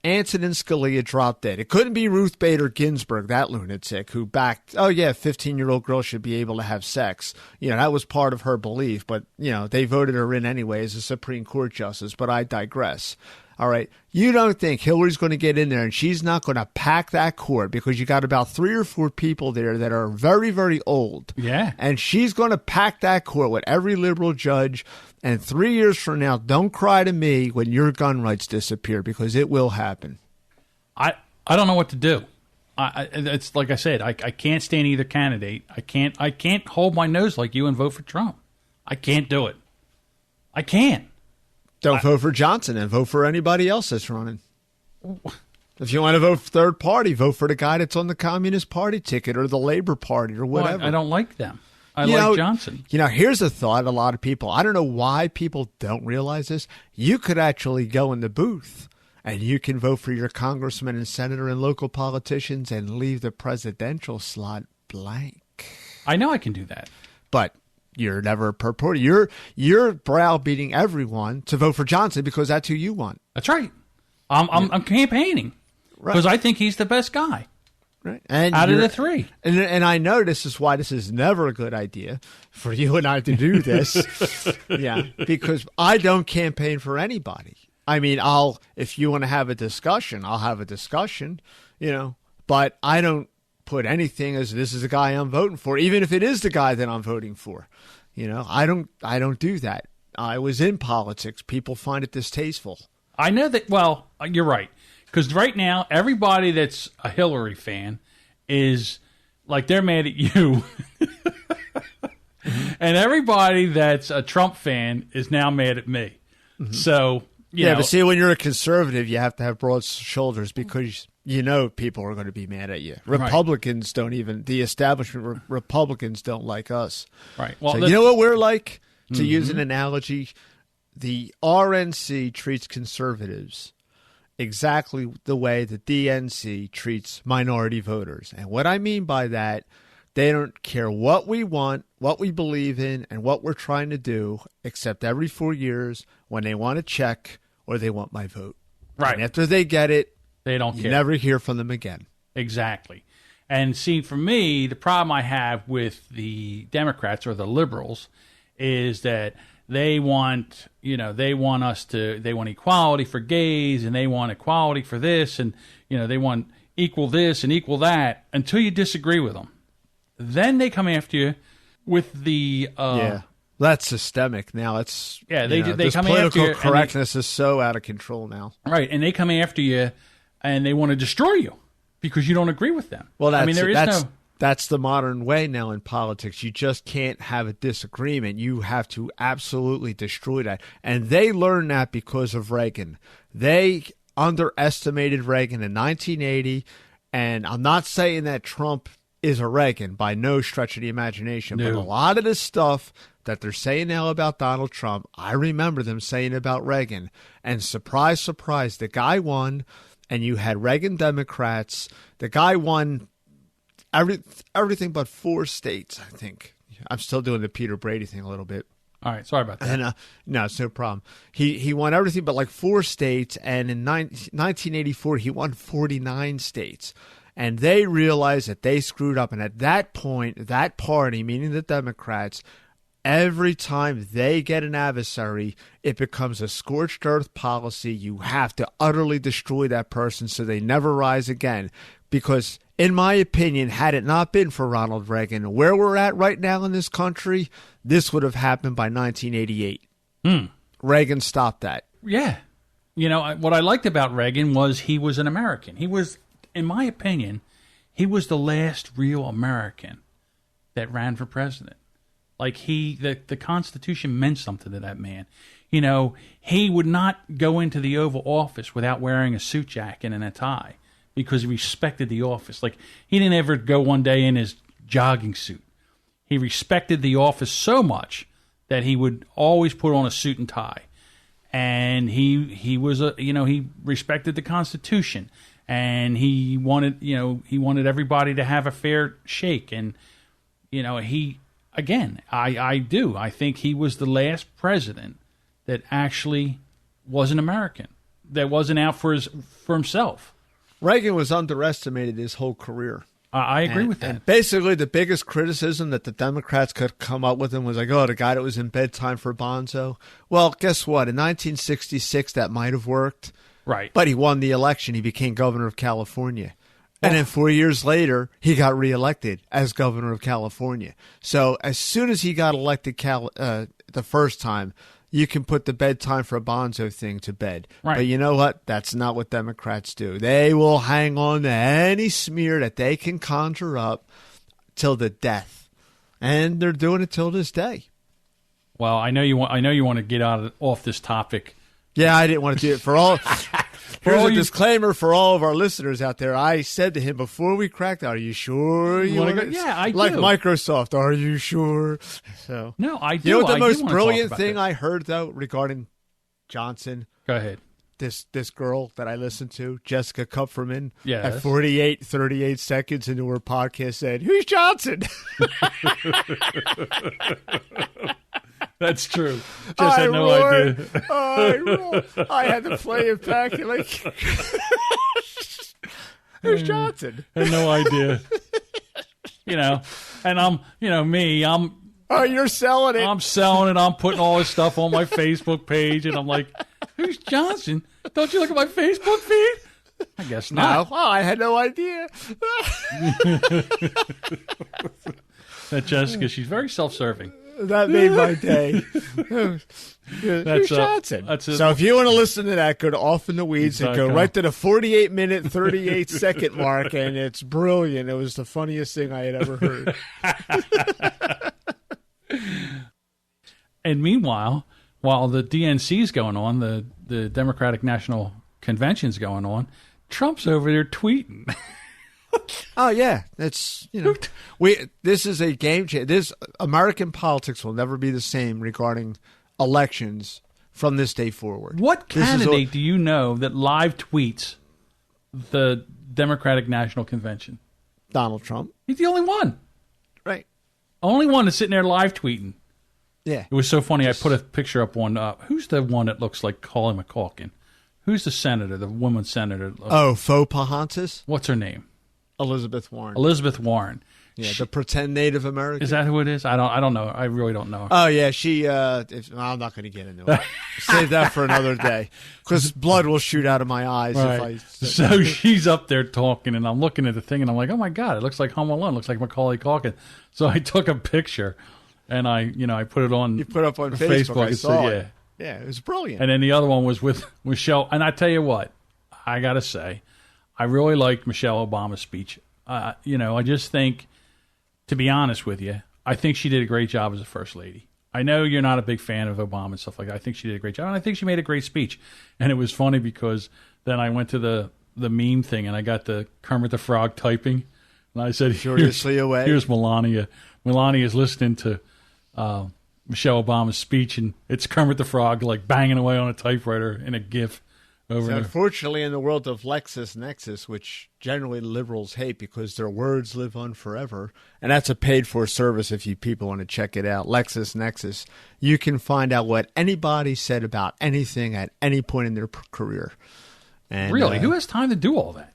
Antonin Scalia dropped dead. It couldn't be Ruth Bader Ginsburg, that lunatic, who backed, 15-year-old girls should be able to have sex. That was part of her belief, but, they voted her in anyway as a Supreme Court justice, but I digress. All right. You don't think Hillary's going to get in there and she's not going to pack that court because you got about 3 or 4 people there that are very, very old. Yeah. And she's going to pack that court with every liberal judge. And 3 years from now, don't cry to me when your gun rights disappear because it will happen. I don't know what to do. It's like I said, I can't stand either candidate. I can't hold my nose like you and vote for Trump. I can't do it. I can't. Don't vote for Johnson and vote for anybody else that's running. If you want to vote for third party, vote for the guy that's on the Communist Party ticket or the Labor Party or whatever. Well, I don't like them. I like Johnson. Here's a thought. A lot of people, I don't know why people don't realize this. You could actually go in the booth and you can vote for your congressman and senator and local politicians and leave the presidential slot blank. I know I can do that. But you're never purporting. You're browbeating everyone to vote for Johnson because that's who you want. That's right. I'm campaigning because I think he's the best guy. Right. And out of the 3. And I know this is why this is never a good idea for you and I to do this. Yeah, because I don't campaign for anybody. I mean, if you want to have a discussion, I'll have a discussion, but I don't put anything as this is the guy I'm voting for, even if it is the guy that I'm voting for. I don't do that. I was in politics. People find it distasteful. I know that. Well, you're right. Because right now, everybody that's a Hillary fan is like they're mad at you. And everybody that's a Trump fan is now mad at me. Mm-hmm. So, but see, when you're a conservative, you have to have broad shoulders because people are going to be mad at you. Republicans don't even, the establishment Republicans don't like us. Right. Well, so you know what we're like? To use an analogy, the RNC treats conservatives exactly the way the DNC treats minority voters. And what I mean by that, they don't care what we want, what we believe in, and what we're trying to do, except every 4 years when they want a check or they want my vote. Right. And after they get it, they don't care. You never hear from them again. Exactly. And see, for me, the problem I have with the Democrats or the liberals is that they want equality for gays and they want equality for this and, they want equal this and equal that until you disagree with them. Then they come after you with the... That's systemic now. It's they come political after you. Political correctness is so out of control now. Right, and they come after you and they want to destroy you because you don't agree with them. Well, that's the modern way now in politics. You just can't have a disagreement. You have to absolutely destroy that. And they learned that because of Reagan. They underestimated Reagan in 1980. And I'm not saying that Trump is a Reagan by no stretch of the imagination. No. But a lot of the stuff that they're saying now about Donald Trump, I remember them saying about Reagan. And surprise, surprise, the guy won. And you had Reagan Democrats. The guy won everything but 4 states, I think. I'm still doing the Peter Brady thing a little bit. All right, sorry about that. And, no, it's no problem. He won everything but like 4 states, and in 1984 he won 49 states. And they realized that they screwed up. And at that point, that party, meaning the Democrats, Every time they get an adversary, it becomes a scorched earth policy. You have to utterly destroy that person so they never rise again. Because, in my opinion, had it not been for Ronald Reagan, where we're at right now in this country, this would have happened by 1988. Reagan stopped that. Yeah. You know, what I liked about Reagan was he was an American. He was, in my opinion, he was the last real American that ran for president. Like the Constitution meant something to that man. You know, he would not go into the Oval Office without wearing a suit jacket and a tie because he respected the office. Like, he didn't ever go one day in his jogging suit. He respected the office so much that he would always put on a suit and tie. And he was he respected the Constitution, and he wanted everybody to have a fair shake. And I think he was the last president that actually was an American, that wasn't out for himself. Reagan was underestimated his whole career. I agree with that. And basically, the biggest criticism that the Democrats could come up with him was like, oh, the guy that was in bedtime for Bonzo. Well, guess what? In 1966, that might have worked. Right. But he won the election. He became governor of California. And then 4 years later, he got reelected as governor of California. So as soon as he got elected the first time, you can put the bedtime for a Bonzo thing to bed. Right. But you know what? That's not what Democrats do. They will hang on to any smear that they can conjure up till the death. And they're doing it till this day. Well, I know you want to get off this topic. Yeah, I didn't want to do it for all. Here's a disclaimer for all of our listeners out there. I said to him before we cracked out, "Are you sure you want to go?" Yeah, I do. Like Microsoft, are you sure? So no, I do. You know what the most brilliant thing I heard though regarding Johnson? Go ahead. This girl that I listened to, Jessica Kupferman, yes. at 38 seconds into her podcast said, "Who's Johnson?" That's true. Just had no idea. I had to play it back. Like, who's Johnson? I had no idea. And I'm oh, you're selling it. I'm selling it. I'm putting all this stuff on my Facebook page, and I'm like, who's Johnson? Don't you look at my Facebook feed? I guess not. No. Oh, I had no idea. That Jessica, she's very self-serving. That made my day. That's Johnson. So if you want to listen to that, go to Off in the Weeds and go right to the 48-minute, 38-second mark, and it's brilliant. It was the funniest thing I had ever heard. And meanwhile, while the DNC's going on, the Democratic National Convention's going on, Trump's over there tweeting. Oh yeah, that's this is a game changer. This American politics will never be the same regarding elections from this day forward. What candidate do you know that live tweets the Democratic National Convention? Donald Trump. He's the only one. Right. Only one that's sitting there live tweeting. Yeah. It was so funny. I put a picture up one. Who's the one that looks like Colin McCalkin? Who's the senator, the woman senator? Oh, Faux Pahontas? What's her name? Elizabeth Warren. Elizabeth Warren. Yeah, the pretend Native American. Is that who it is? I don't know. I really don't know. Oh yeah, she. I'm not going to get into it. Save that for another day, because blood will shoot out of my eyes right. if I. So she's up there talking, and I'm looking at the thing, and I'm like, oh my god, it looks like Home Alone. It looks like Macaulay Culkin. So I took a picture, and I put it on. You put it up on Facebook. I saw it. Yeah, it was brilliant. And then the other one was with Michelle. And I tell you what, I got to say, I really liked Michelle Obama's speech. I just think, to be honest with you, I think she did a great job as a first lady. I know you're not a big fan of Obama and stuff like that. I think she did a great job, and I think she made a great speech. And it was funny because then I went to the meme thing, and I got the Kermit the Frog typing, and I said, "Furiously away." Here's Melania. Melania's listening to Michelle Obama's speech, and it's Kermit the Frog like banging away on a typewriter in a GIF. So unfortunately, in the world of LexisNexis, which generally liberals hate because their words live on forever, and that's a paid-for service if you people want to check it out, LexisNexis, you can find out what anybody said about anything at any point in their career. And, really? Who has time to do all that?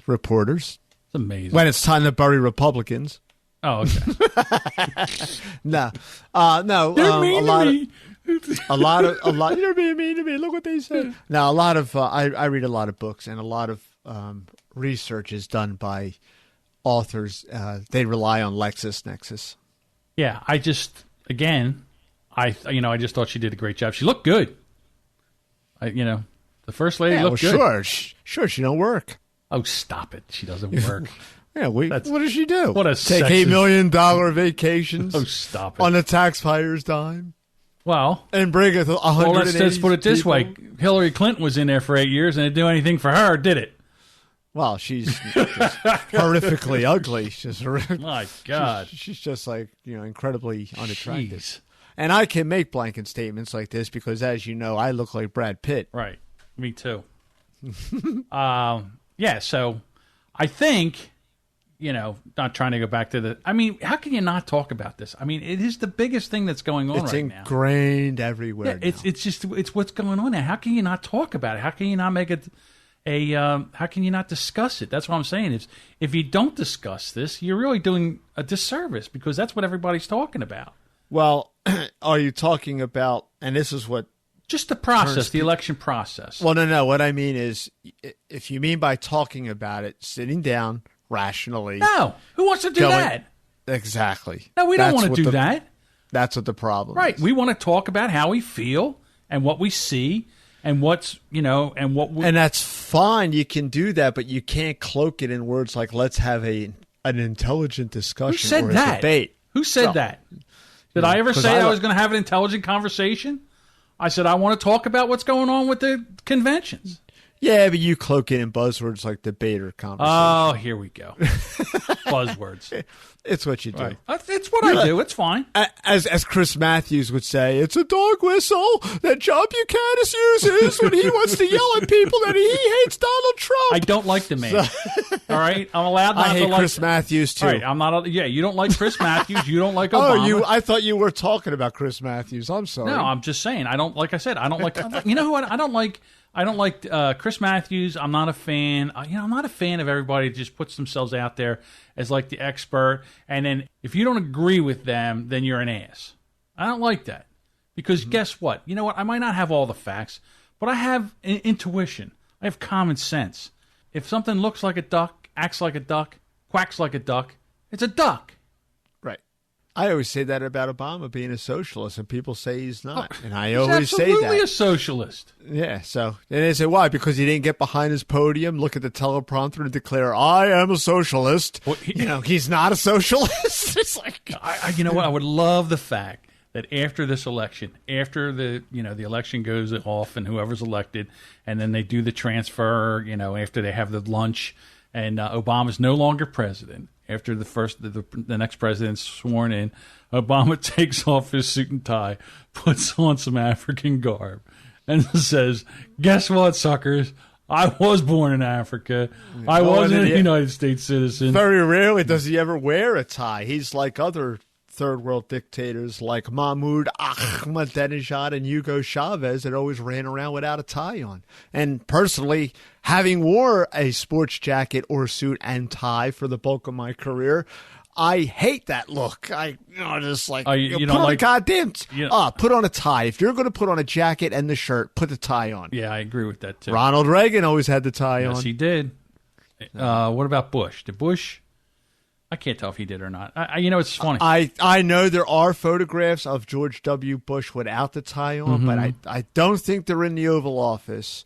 Reporters. It's amazing. When it's time to bury Republicans. Oh, okay. No. They're mean to me. A lot. You're being mean to me. Look what they said. Now, a lot of I read a lot of books, and a lot of research is done by authors. They rely on LexisNexis. Yeah, I just thought she did a great job. She looked good. The first lady looked good. Sure, she don't work. Oh, stop it! She doesn't work. Yeah, what does she do? What a take $8 million vacations? Oh, stop it! On the taxpayer's dime. Well, and bring it 100. Well, let's put it this way: Hillary Clinton was in there for 8 years, and it didn't do anything for her, did it? Well, she's just horrifically ugly. She's my God. She's just incredibly unattractive. Jeez. And I can make blanket statements like this because, as you know, I look like Brad Pitt. Right. Me too. Yeah. So I think, not trying to go back to how can you not talk about this? I mean, it is the biggest thing that's going on right now. It's ingrained everywhere. Yeah, it's what's going on now. How can you not talk about it? How can you not make it how can you not discuss it? That's what I'm saying. If you don't discuss this, you're really doing a disservice because that's what everybody's talking about. Well, are you talking about, and this is what... Just the process, the election process. Well, no. What I mean is, if you mean by talking about it, sitting down rationally... No. Who wants to do that? Exactly. No, we don't want to do that. That's what the problem is. Right. We want to talk about how we feel and what we see and what's, and what we... And that's fine. You can do that, but you can't cloak it in words like, let's have an intelligent discussion. Who said or a that? Debate. Who said that? Did I ever say I was going to have an intelligent conversation? I said I want to talk about what's going on with the conventions. Yeah, but you cloak it in buzzwords like debate or conversation. Oh, here we go. Buzzwords. It's what you do. Right. It's what I do. It's fine. As Chris Matthews would say, it's a dog whistle that John Buchanan uses when he wants to yell at people that he hates Donald Trump. I don't like the man. All right? I'm allowed not to like... I hate Chris Matthews, too. All right, I'm not... Yeah, you don't like Chris Matthews. You don't like Obama. I thought you were talking about Chris Matthews. I'm sorry. No, I'm just saying. I don't... Like I said, I don't like... You know what? I don't like Chris Matthews. I'm not a fan. I'm not a fan of everybody that just puts themselves out there as like the expert. And then if you don't agree with them, then you're an ass. I don't like that. Because guess what? You know what? I might not have all the facts, but I have intuition. I have common sense. If something looks like a duck, acts like a duck, quacks like a duck, it's a duck. Right. I always say that about Obama being a socialist, and people say he's not. And I he's always say that. He's absolutely a socialist. Yeah, so... And they say, why? Because he didn't get behind his podium, look at the teleprompter, and declare, I am a socialist. Well, he's not a socialist. It's like... you know what? I would love the fact that after this election, after the election goes off and whoever's elected, and then they do the transfer, after they have the lunch, and Obama's no longer president... After the next president's sworn in, Obama takes off his suit and tie, puts on some African garb, and says, guess what, suckers? I was born in Africa. I wasn't a United States citizen. Very rarely does he ever wear a tie. He's like other third world dictators like Mahmoud Ahmadinejad and Hugo Chavez that always ran around without a tie on. And personally, having wore a sports jacket or suit and tie for the bulk of my career, I hate that look. Just like you don't like goddamn. Put on a tie. If you're going to put on a jacket and the shirt, put the tie on. Yeah, I agree with that too. Ronald Reagan always had the tie on. Yes, he did. What about Bush? Did Bush? I can't tell if he did or not. It's funny. I know there are photographs of George W. Bush without the tie on, but I don't think they're in the Oval Office.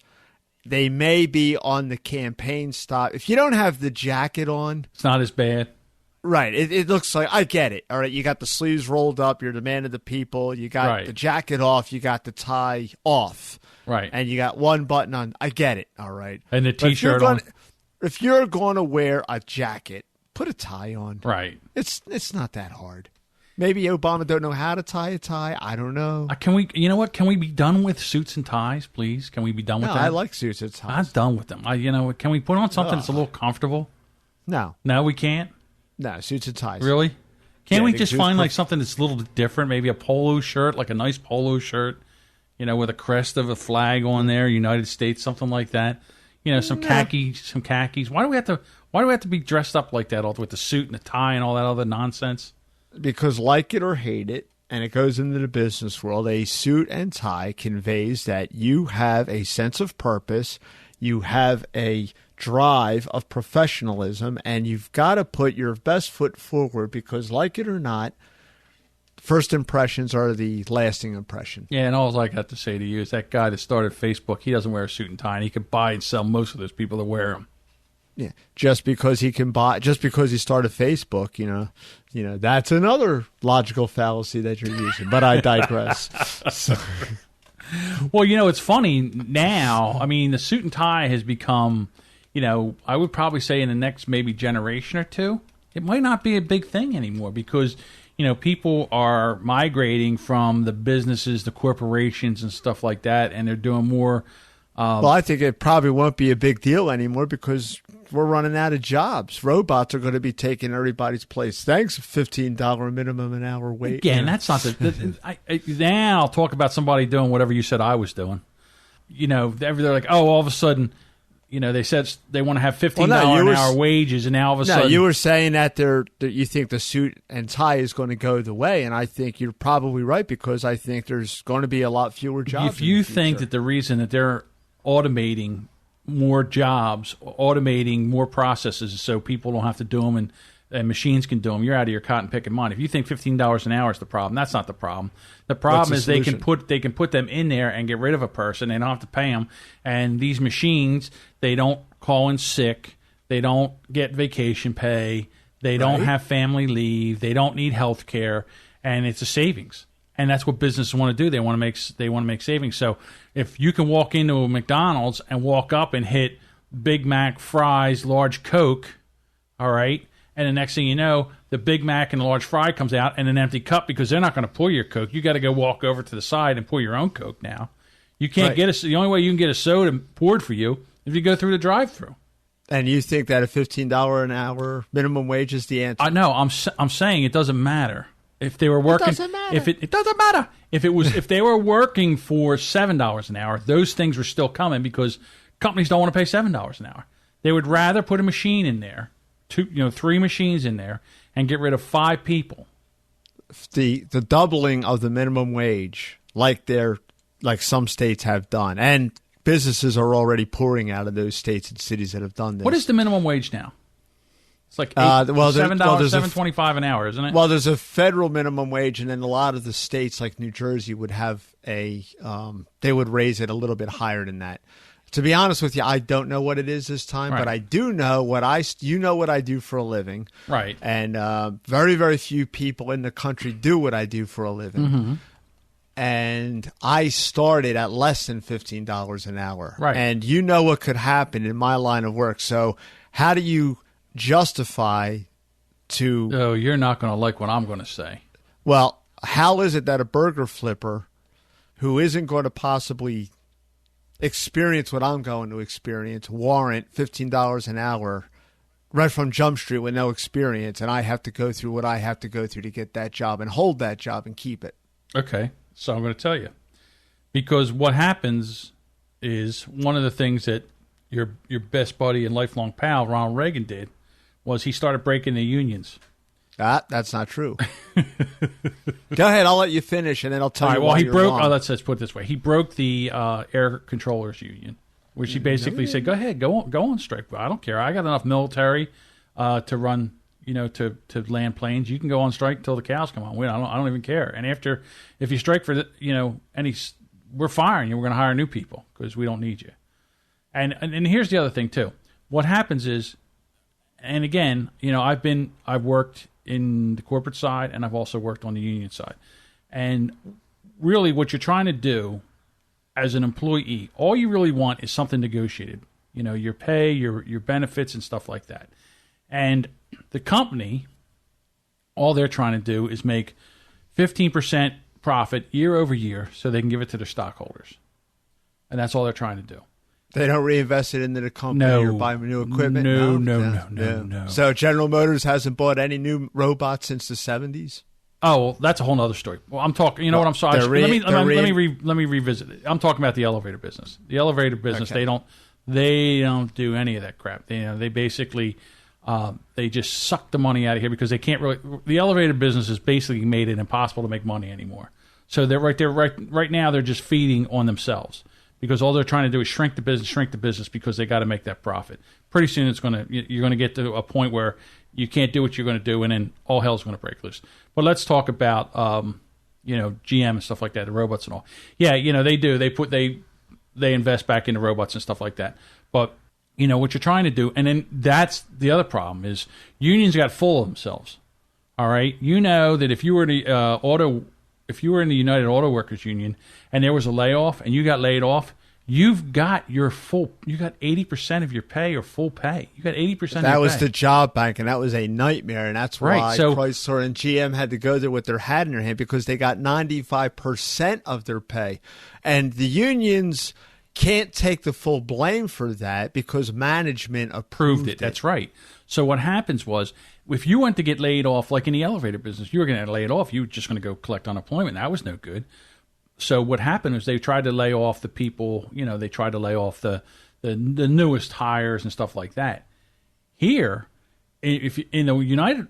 They may be on the campaign stop. If you don't have the jacket on, it's not as bad. Right. It looks like, I get it. All right. You got the sleeves rolled up. You're the man of the people. You got the jacket off. You got the tie off. Right. And you got one button on. I get it. All right. And the T-shirt on. If you're going to wear a jacket, put a tie on. Right. It's not that hard. Maybe Obama don't know how to tie a tie. I don't know. Can we? You know what? Can we be done with suits and ties, please? Can we be done with that? I like suits and ties. I'm done with them. Can we put on something that's a little comfortable? No. No, we can't? No, suits and ties. Really? Can't we just find like something that's a little bit different? Maybe a polo shirt, like a nice polo shirt, with a crest of a flag on there, United States, something like that. Some khakis. Why do we have to Why do we have to be dressed up like that, all with the suit and the tie and all that other nonsense? Because like it or hate it, and it goes into the business world, a suit and tie conveys that you have a sense of purpose, you have a drive of professionalism, and you've got to put your best foot forward because, like it or not, first impressions are the lasting impression. Yeah, and all I got to say to you is that guy that started Facebook, he doesn't wear a suit and tie, and he could buy and sell most of those people that wear them. Yeah, just because he started Facebook, you know, that's another logical fallacy that you're using. But I digress. Well, it's funny now. I mean, the suit and tie has become, I would probably say in the next maybe generation or two, it might not be a big thing anymore because, people are migrating from the businesses, the corporations and stuff like that, and they're doing more. Well, I think it probably won't be a big deal anymore because we're running out of jobs. Robots are going to be taking everybody's place. Thanks, $15 minimum an hour wage. Again, that's not now I'll talk about somebody doing whatever you said I was doing. They're like, oh, all of a sudden, they said they want to have $15 an hour wages, and now all of a sudden. No, you were saying that you think the suit and tie is going to go the way, and I think you're probably right because I think there's going to be a lot fewer jobs. If you think that the reason that they're automating more jobs, automating more processes so people don't have to do them and machines can do them, you're out of your cotton picking mind. If you think $15 an hour is the problem, that's not the problem. The problem is they can put them in there and get rid of a person. They don't have to pay them. And these machines, they don't call in sick. They don't get vacation pay. They don't have family leave. They don't need health care. And it's a savings. And that's what businesses want to do. They want to make savings. So if you can walk into a McDonald's and walk up and hit Big Mac, fries, large Coke, all right, and the next thing you know, the Big Mac and the large fry comes out in an empty cup because they're not going to pour your Coke. You got to go walk over to the side and pour your own Coke now. You can't get the only way you can get a soda poured for you if you go through the drive-thru. And you think that a $15 an hour minimum wage is the answer? No, I'm saying it doesn't matter. If they were working, it doesn't matter. It doesn't matter. If they were working for $7 an hour, those things were still coming because companies don't want to pay $7 an hour. They would rather put a machine in there, 3 machines in there, and get rid of 5 people. The doubling of the minimum wage, like some states have done, and businesses are already pouring out of those states and cities that have done this. What is the minimum wage now? It's like $7.25 an hour, isn't it? Well, there's a federal minimum wage, and then a lot of the states, like New Jersey, would have they would raise it a little bit higher than that. To be honest with you, I don't know what it is this time, but I do know what I do for a living, right? And very, very few people in the country do what I do for a living. Mm-hmm. And I started at less than $15 an hour, right? And you know what could happen in my line of work. So how do you justify to... Oh, you're not going to like what I'm going to say. Well, how is it that a burger flipper who isn't going to possibly experience what I'm going to experience warrant $15 an hour right from Jump Street with no experience, and I have to go through what I have to go through to get that job and hold that job and keep it? Okay, so I'm going to tell you. Because what happens is one of the things that your best buddy and lifelong pal, Ronald Reagan, did was he started breaking the unions. That's not true. Go ahead, I'll let you finish, and then I'll tell you why you're wrong. Let's put it this way. He broke the air controllers union, which he basically said, go ahead, go on strike. I don't care. I got enough military to run, to land planes. You can go on strike until the cows come home. I don't even care. And if you strike for we're firing you. We're going to hire new people because we don't need you. And here's the other thing too. What happens is, and again, I've worked in the corporate side and I've also worked on the union side. And really what you're trying to do as an employee, all you really want is something negotiated. Your pay, your benefits and stuff like that. And the company, all they're trying to do is make 15% profit year over year so they can give it to their stockholders. And that's all they're trying to do. They don't reinvest it into the company or buy new equipment? No. So General Motors hasn't bought any new robots since the 70s? Oh, well, that's a whole other story. Well, I'm talking, what I'm sorry. Let me revisit it. I'm talking about the elevator business. The elevator business, okay. They don't do any of that crap. They basically They just suck the money out of here because they can't really. The elevator business has basically made it impossible to make money anymore. So they're right now. They're just feeding on themselves because all they're trying to do is shrink the business because they got to make that profit. Pretty soon you're going to get to a point where you can't do what you're going to do, and then all hell's going to break loose. But let's talk about GM and stuff like that, the robots and all. Yeah, they do. They invest back into robots and stuff like that. But what you're trying to do, and then that's the other problem is unions got full of themselves. All right, that if you were in the United Auto Workers Union and there was a layoff and you got laid off, you got 80% of your pay or full pay. You got 80%. That was the job bank, and that was a nightmare, and that's why Chrysler and GM had to go there with their hat in their hand because they got 95% of their pay, and the unions can't take the full blame for that because management approved it. That's right. So what happens was, if you went to get laid off, like in the elevator business, you were going to get laid off. You were just going to go collect unemployment. That was no good. So what happened was they tried to lay off the people. They tried to lay off the newest hires and stuff like that. Here, if in the United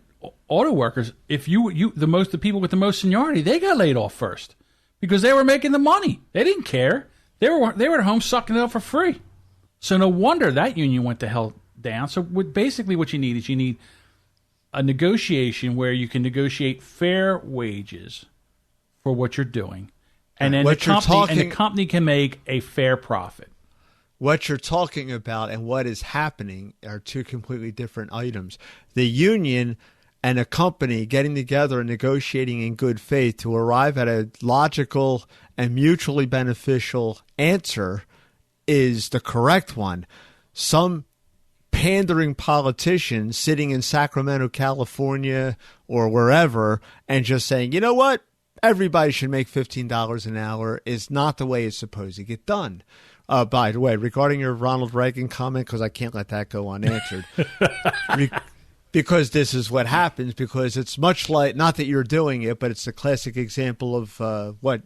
Auto Workers, if the people with the most seniority, they got laid off first because they were making the money. They didn't care. They were at home sucking it up for free. So no wonder that union went to hell down. So basically what you need is a negotiation where you can negotiate fair wages for what you're doing. And then the company can make a fair profit. What you're talking about and what is happening are two completely different items. The union and a company getting together and negotiating in good faith to arrive at a logical and mutually beneficial answer is the correct one. Some pandering politician sitting in Sacramento, California, or wherever, and just saying, you know what, everybody should make $15 an hour is not the way it's supposed to get done. By the way, regarding your Ronald Reagan comment, because I can't let that go unanswered, because this is what happens, because it's much like, not that you're doing it, but it's a classic example of what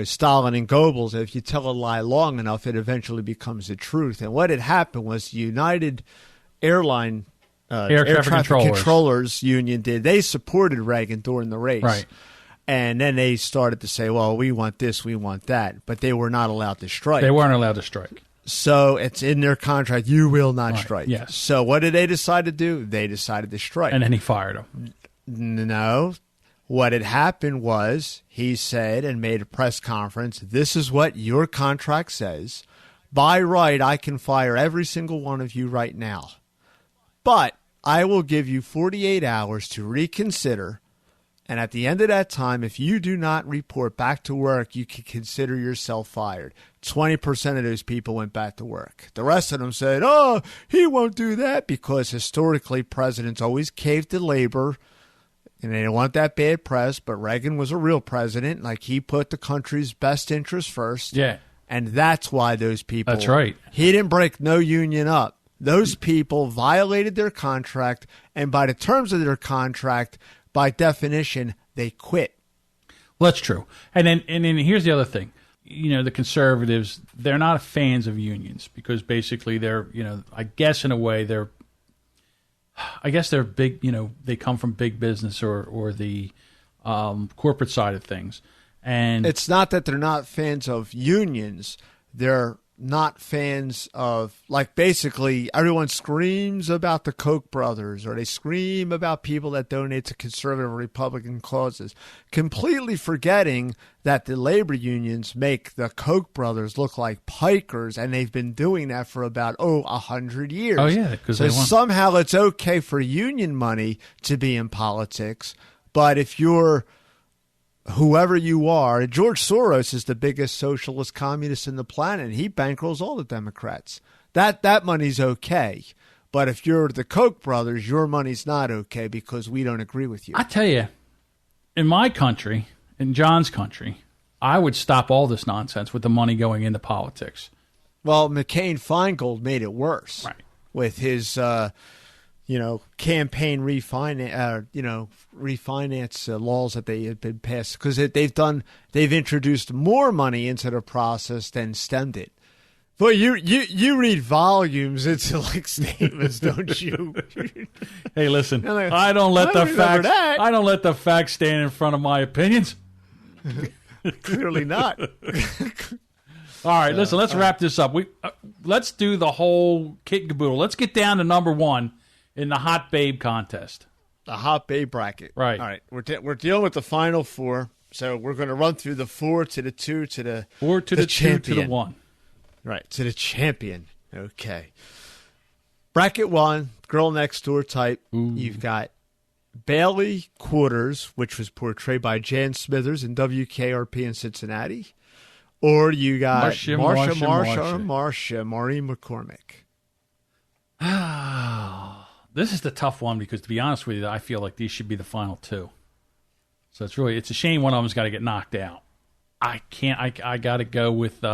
Stalin and Goebbels, if you tell a lie long enough, it eventually becomes the truth. And what had happened was the United Air Traffic Controllers Union they supported Reagan during the race. Right. And then they started to say, well, we want this, we want that. But they were not allowed to strike. They weren't allowed to strike. So it's in their contract, you will not strike. Yes. So what did they decide to do? They decided to strike. And then he fired them. No. What had happened was he said and made a press conference, this is what your contract says. By right, I can fire every single one of you right now. But I will give you 48 hours to reconsider. And at the end of that time, if you do not report back to work, you can consider yourself fired. 20% of those people went back to work. The rest of them said, oh, he won't do that because historically presidents always caved to labor. And they didn't want that bad press, but Reagan was a real president. Like, he put the country's best interest first. Yeah. And that's why those people... That's right. He didn't break no union up. Those people violated their contract, and by the terms of their contract, by definition, they quit. Well, that's true. And then here's the other thing. The conservatives, they're not fans of unions because basically they're, I guess in a way they're big, they come from big business or the corporate side of things. And it's not that they're not fans of unions. They're not fans of, like, basically everyone screams about the Koch brothers or they scream about people that donate to conservative Republican causes, completely forgetting that the labor unions make the Koch brothers look like pikers, and they've been doing that for about 100 years. Oh yeah, so somehow it's okay for union money to be in politics, but if you're whoever you are, George Soros is the biggest socialist communist in the planet, and he bankrolls all the Democrats. That money's okay. But if you're the Koch brothers, your money's not okay because we don't agree with you. I tell you, in my country, in John's country, I would stop all this nonsense with the money going into politics. Well, McCain-Feingold made it worse. Right. With his campaign refinance laws that they had been passed, because they've introduced more money into the process than stemmed it. Well, you read volumes into like statements, don't you? Hey, listen, I don't let the facts stand in front of my opinions. Clearly not. All right, listen, let's wrap this up. Let's do the whole kit and caboodle. Let's get down to number one in the Hot Babe contest. The Hot Babe bracket. Right. All right, we're dealing with the final four, so we're going to run through the 4 to the 2 to the 4 to the champion. 2 to the 1. Right, to the champion. Okay. Bracket 1, Girl Next Door type. Ooh. You've got Bailey Quarters, which was portrayed by Jan Smithers in WKRP in Cincinnati. Or you got Marsha, Maureen McCormick. This is the tough one because, to be honest with you, I feel like these should be the final two. So it's a shame one of them's got to get knocked out. I got to go with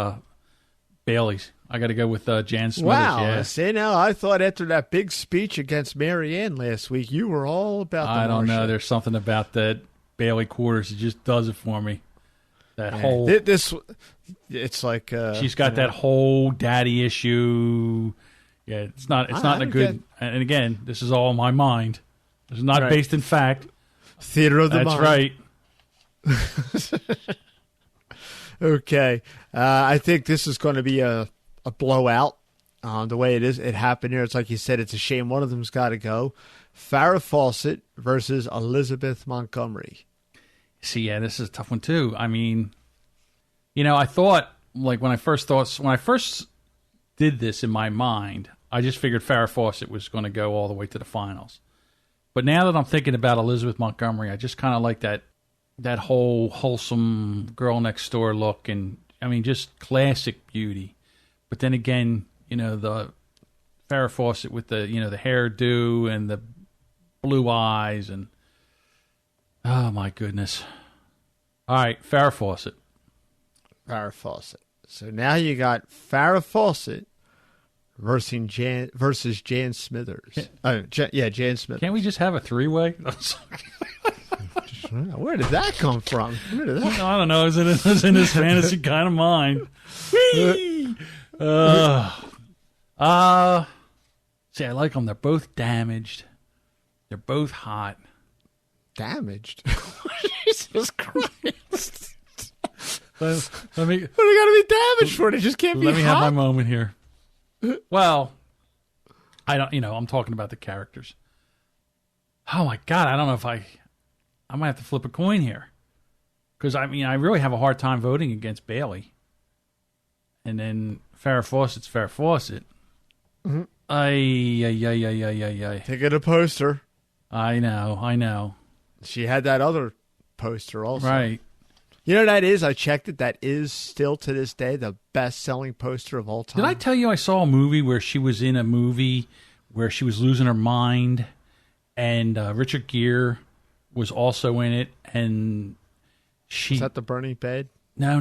Bailey's. I got to go with Jan Smithers. Wow. Yeah. See, now I thought after that big speech against Marianne last week, you were all about the I don't Marsha. know. There's something about that Bailey Quarters. It just does it for me. That whole... It's like... she's got that whole daddy issue. Yeah, it's not in a good... And again, this is all in my mind. This is not based in fact. Theater of the mind. That's right. Okay. I think this is going to be a blowout. The way it happened here, it's like you said, it's a shame one of them's got to go. Farrah Fawcett versus Elizabeth Montgomery. See, yeah, this is a tough one too. I mean, I thought, like, when I first did this in my mind, I just figured Farrah Fawcett was going to go all the way to the finals. But now that I'm thinking about Elizabeth Montgomery, I just kind of like that whole wholesome girl next door look, and I mean, just classic beauty. But then again, the Farrah Fawcett with the the hairdo and the blue eyes, and oh my goodness! All right, Farrah Fawcett. Farrah Fawcett. So now you got Farrah Fawcett versus Jan Smithers. Jan Smithers. Can't we just have a three-way? Where did that come from? I don't know. It was in his fantasy kind of mind. See, I like them. They're both damaged. They're both hot. Damaged? Jesus Christ. Let me. What do they got to be damaged for? They just can't be hot. Let me have my moment here. Well, I don't. I'm talking about the characters. Oh my God! I don't know if I might have to flip a coin here, because I really have a hard time voting against Bailey. And then Farrah Fawcett's Farrah Fawcett. Mm-hmm. Take it a poster. I know. She had that other poster also. Right. You know that is, I checked it, that is still to this day the best-selling poster of all time. Did I tell you I saw a movie where she was in a movie where she was losing her mind, and Richard Gere was also in it, and she... Is that The Burning Bed? No.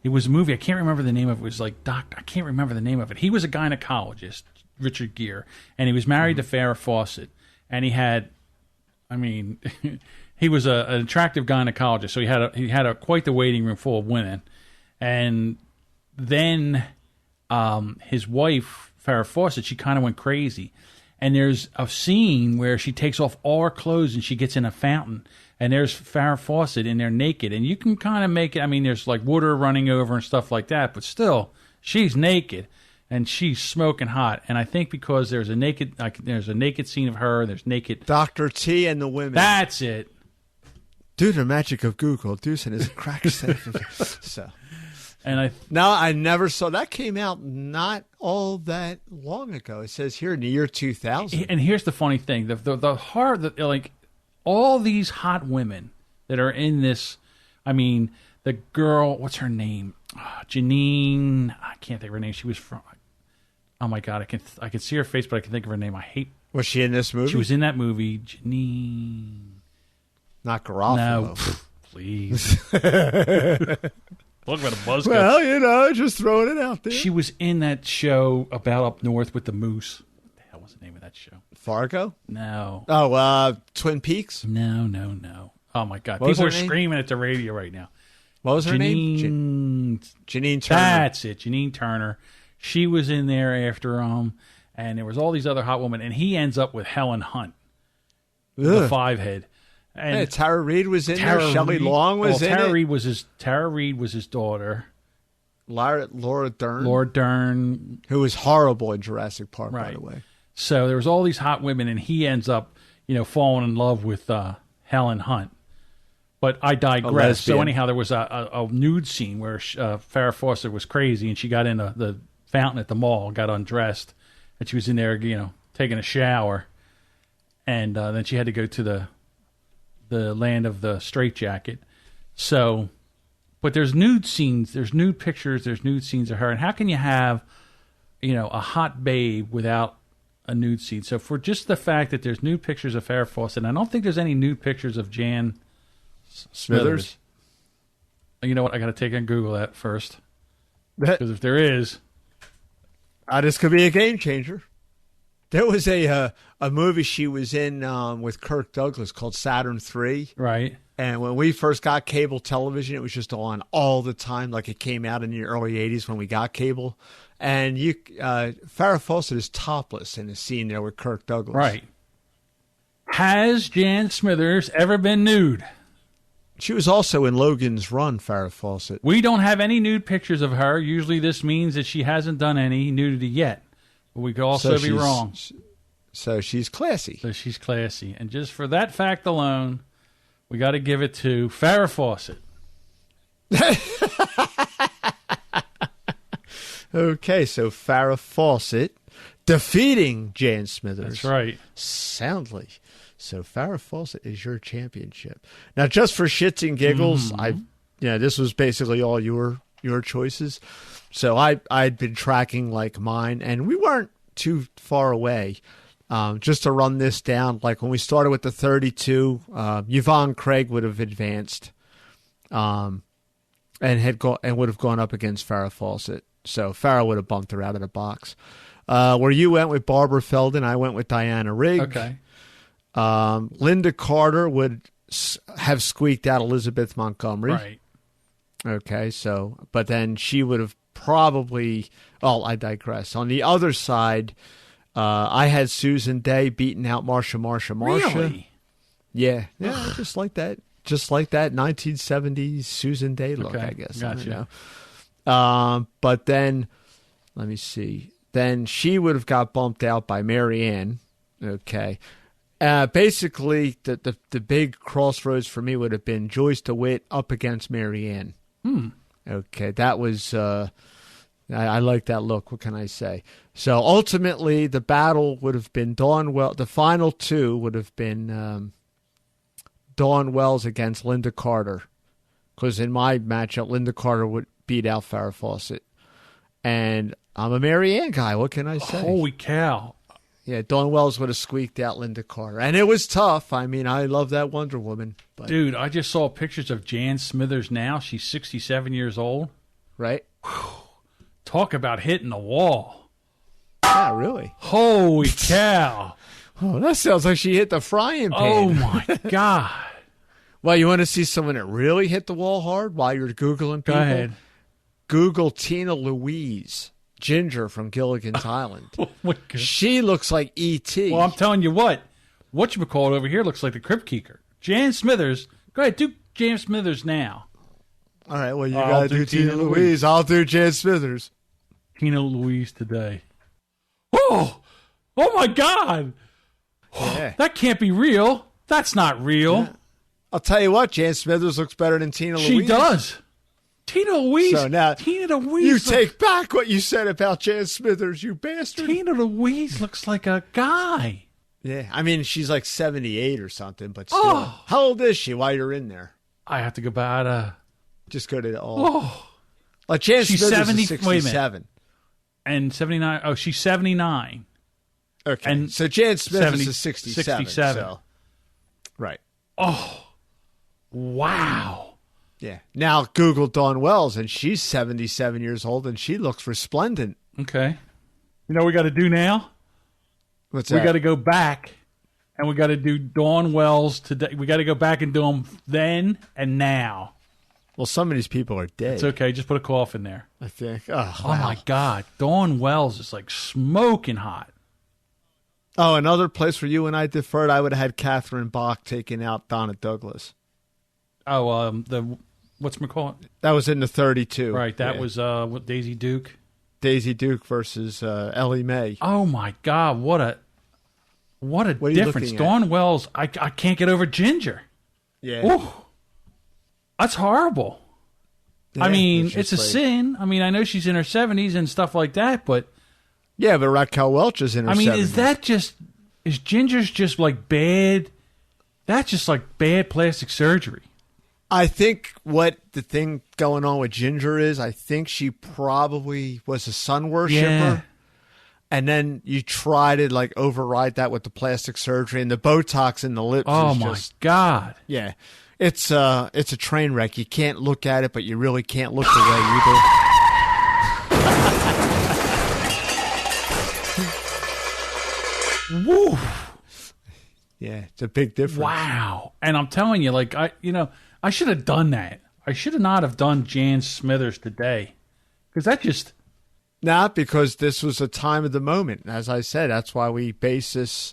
It was a movie. I can't remember the name of it. It was like I can't remember the name of it. He was a gynecologist, Richard Gere, and he was married to Farrah Fawcett, and he had... he was an attractive gynecologist, so he had quite the waiting room full of women. And then his wife, Farrah Fawcett, she kind of went crazy. And there's a scene where she takes off all her clothes and she gets in a fountain. And there's Farrah Fawcett in there naked. And you can kind of make it, there's like water running over and stuff like that. But still, she's naked. And she's smoking hot. And I think because there's a naked scene of her, there's naked... Dr. T and the women. That's it. Do the magic of Google. Deucin is a crack so. And I never saw that. Came out not all that long ago. It says here in the year 2000. And here's the funny thing: the hard, like all these hot women that are in this. The girl, what's her name? Janine. I can't think of her name. She was from. Oh my God, I can see her face, but I can think of her name. I hate. Was she in this movie? She was in that movie, Janine. Not Garofalo. No, please. Look at a buzzkill. Well, just throwing it out there. She was in that show about up north with the moose. What the hell was the name of that show? Fargo? No. Oh, Twin Peaks? No. Oh my God. What People are screaming at the radio right now. What was her name? Janine Turner. That's it. Janine Turner. She was in there after and there was all these other hot women, and he ends up with Helen Hunt, the five-head. And hey, Tara Reid was in there. Shelley Long was in Tara it. Tara Reid was his daughter. Laura Dern. Laura Dern. Who was horrible in Jurassic Park, right. by the way. So there was all these hot women, and he ends up, falling in love with Helen Hunt. But I digress. So anyhow, there was a nude scene where Farrah Fawcett was crazy, and she got in the fountain at the mall, got undressed, and she was in there, taking a shower, and then she had to go to the land of the straitjacket. So, but there's nude scenes, there's nude pictures, there's nude scenes of her, and how can you have, a hot babe without a nude scene? So for just the fact that there's nude pictures of Farrah Fawcett, I don't think there's any nude pictures of Jan Smithers. You know what? I got to take and Google that first, because if there is, this could be a game changer. There was a movie she was in with Kirk Douglas called Saturn III. Right. And when we first got cable television, it was just on all the time. Like it came out in the early 80s when we got cable. And Farrah Fawcett is topless in a scene there with Kirk Douglas. Right. Has Jan Smithers ever been nude? She was also in Logan's Run, Farrah Fawcett. We don't have any nude pictures of her. Usually this means that she hasn't done any nudity yet. But we could also be wrong. So she's classy. So she's classy. And just for that fact alone, we got to give it to Farrah Fawcett. Okay, so Farrah Fawcett defeating Jan Smithers. That's right. Soundly. So Farrah Fawcett is your championship. Now, just for shits and giggles, this was basically all your choices. So I'd been tracking like mine, and we weren't too far away. Just to run this down, like when we started with the 32, Yvonne Craig would have advanced, and would have gone up against Farrah Fawcett. So Farrah would have bumped her out of the box. Where you went with Barbara Feldon, I went with Diana Rigg. Okay. Linda Carter would have squeaked out Elizabeth Montgomery. Right. Okay, but then she would have probably, I digress. On the other side, I had Susan Day beating out Marsha. Really? Yeah, just like that. Just like that 1970s Susan Day look, I guess. Gotcha. But then, let me see. Then she would have got bumped out by Marianne. Okay. Basically, the big crossroads for me would have been Joyce DeWitt up against Marianne. Okay, that was I like that look. What can I say? So ultimately, the battle would have been the final two would have been Dawn Wells against Linda Carter, because in my matchup, Linda Carter would beat out Farrah Fawcett, and I'm a Marianne guy. What can I say? Holy cow! Yeah, Dawn Wells would have squeaked out Linda Carter, and it was tough. I mean, I love that Wonder Woman. But, dude, I just saw pictures of Jan Smithers now. She's 67 years old. Right? Whew. Talk about hitting the wall. Yeah, really? Holy cow. Oh, that sounds like she hit the frying pan. Oh, my God. Well, you want to see someone that really hit the wall hard while you're Googling people? Go ahead. Google Tina Louise, Ginger from Gilligan's Island. Oh, my God. She looks like E.T. Well, I'm telling you whatchamacallit over here looks like the Crypt Keeper. Jan Smithers. Go ahead, do Jan Smithers now. All right, well, you got to do Tina Louise. I'll do Jan Smithers. Tina Louise today. Oh my God. Yeah. That can't be real. That's not real. Yeah. I'll tell you what, Jan Smithers looks better than Tina Louise. She does. Tina Louise. So now, Tina Louise. You take back what you said about Jan Smithers, you bastard. Tina Louise looks like a guy. Yeah, I mean, she's like 78 or something, but still. Oh. How old is she while you're in there? I have to go by Just go to all. Oh. Like Jan she's Smithers 70, is 67. And 79. Oh, she's 79. Okay. And so Jan Smithers is 67. So. Right. Oh. Wow. Yeah. Now Google Dawn Wells, and she's 77 years old, and she looks resplendent. Okay. You know what we got to do now? What's that? We got to go back, and we got to do Dawn Wells today. We got to go back and do them then and now. Well, some of these people are dead. It's okay. Just put a cough in there. I think. Oh, wow. My God. Dawn Wells is like smoking hot. Oh, another place where you and I differed, I would have had Catherine Bach taking out Donna Douglas. Oh, what's McCall? That was in the 32. Right. That was Daisy Duke. Daisy Duke versus Ellie Mae. Oh, my God. What a difference. Dawn Wells, I can't get over Ginger. Yeah. Ooh. That's horrible. Yeah, I mean, it's a sin. I mean, I know she's in her 70s and stuff like that, but... Yeah, but Raquel Welch is in her 70s. Is Ginger's just like bad? That's just like bad plastic surgery. I think what the thing going on with Ginger is, I think she probably was a sun worshiper. Yeah. And then you try to like override that with the plastic surgery and the Botox in the lips. Oh my God. Yeah. It's a train wreck. You can't look at it, but you really can't look away either. Woo. Yeah, it's a big difference. Wow. And I'm telling you, like, I should have done that. I should have not have done Jan Smithers today. Because that just... Not because this was a time of the moment. As I said, that's why we base this,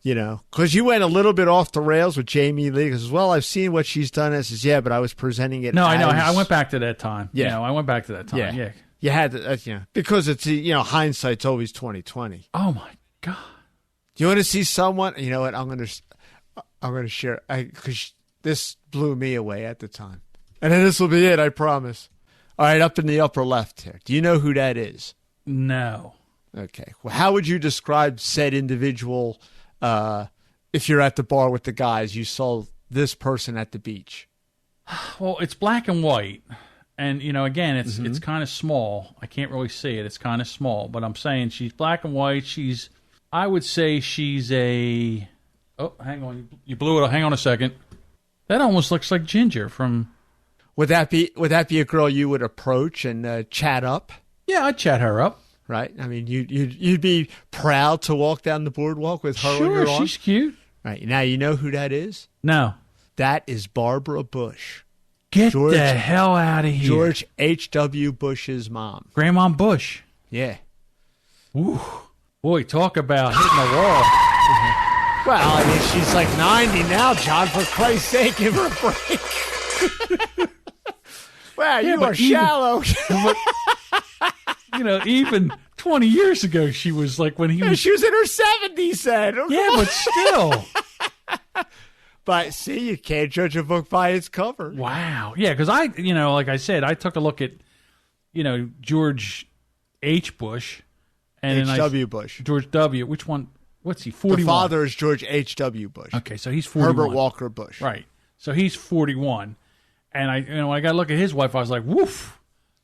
because you went a little bit off the rails with Jamie Lee. Because, well, I've seen what she's done. I says, yeah, but I was presenting it. No, I know. I went back to that time. Yeah. I went back to that time. Yeah. You had to, because it's, hindsight's always 20/20. Oh, my God. Do you want to see someone? You know what? I'm going to share, because this blew me away at the time. And then this will be it, I promise. All right, up in the upper left here. Do you know who that is? No. Okay. Well, how would you describe said individual if you're at the bar with the guys, you saw this person at the beach? Well, it's black and white. And, again, it's kind of small. I can't really see it. It's kind of small. But I'm saying she's black and white. I would say she's a... Oh, hang on. You blew it. Hang on a second. That almost looks like Ginger from... Would that be a girl you would approach and chat up? Yeah, I'd chat her up. Right. I mean, you'd be proud to walk down the boardwalk with her on your arm. Sure, she's cute. Right. Now, you know who that is? No. That is Barbara Bush. Get the hell out of here. George H.W. Bush's mom. Grandma Bush. Yeah. Ooh. Boy, talk about hitting the wall. Well, I mean, she's like 90 now, John. For Christ's sake, give her a break. Wow, you are shallow. Even 20 years ago, she was like when he was... She was in her 70s then. Yeah, but still. But see, you can't judge a book by its cover. Wow. Yeah, because like I said, I took a look at, George H. Bush. And H.W. Bush. George W. Which one? What's he, 41? The father is George H.W. Bush. Okay, so he's 41. Herbert Walker Bush. Right. So he's 41. And I got to look at his wife, I was like, woof,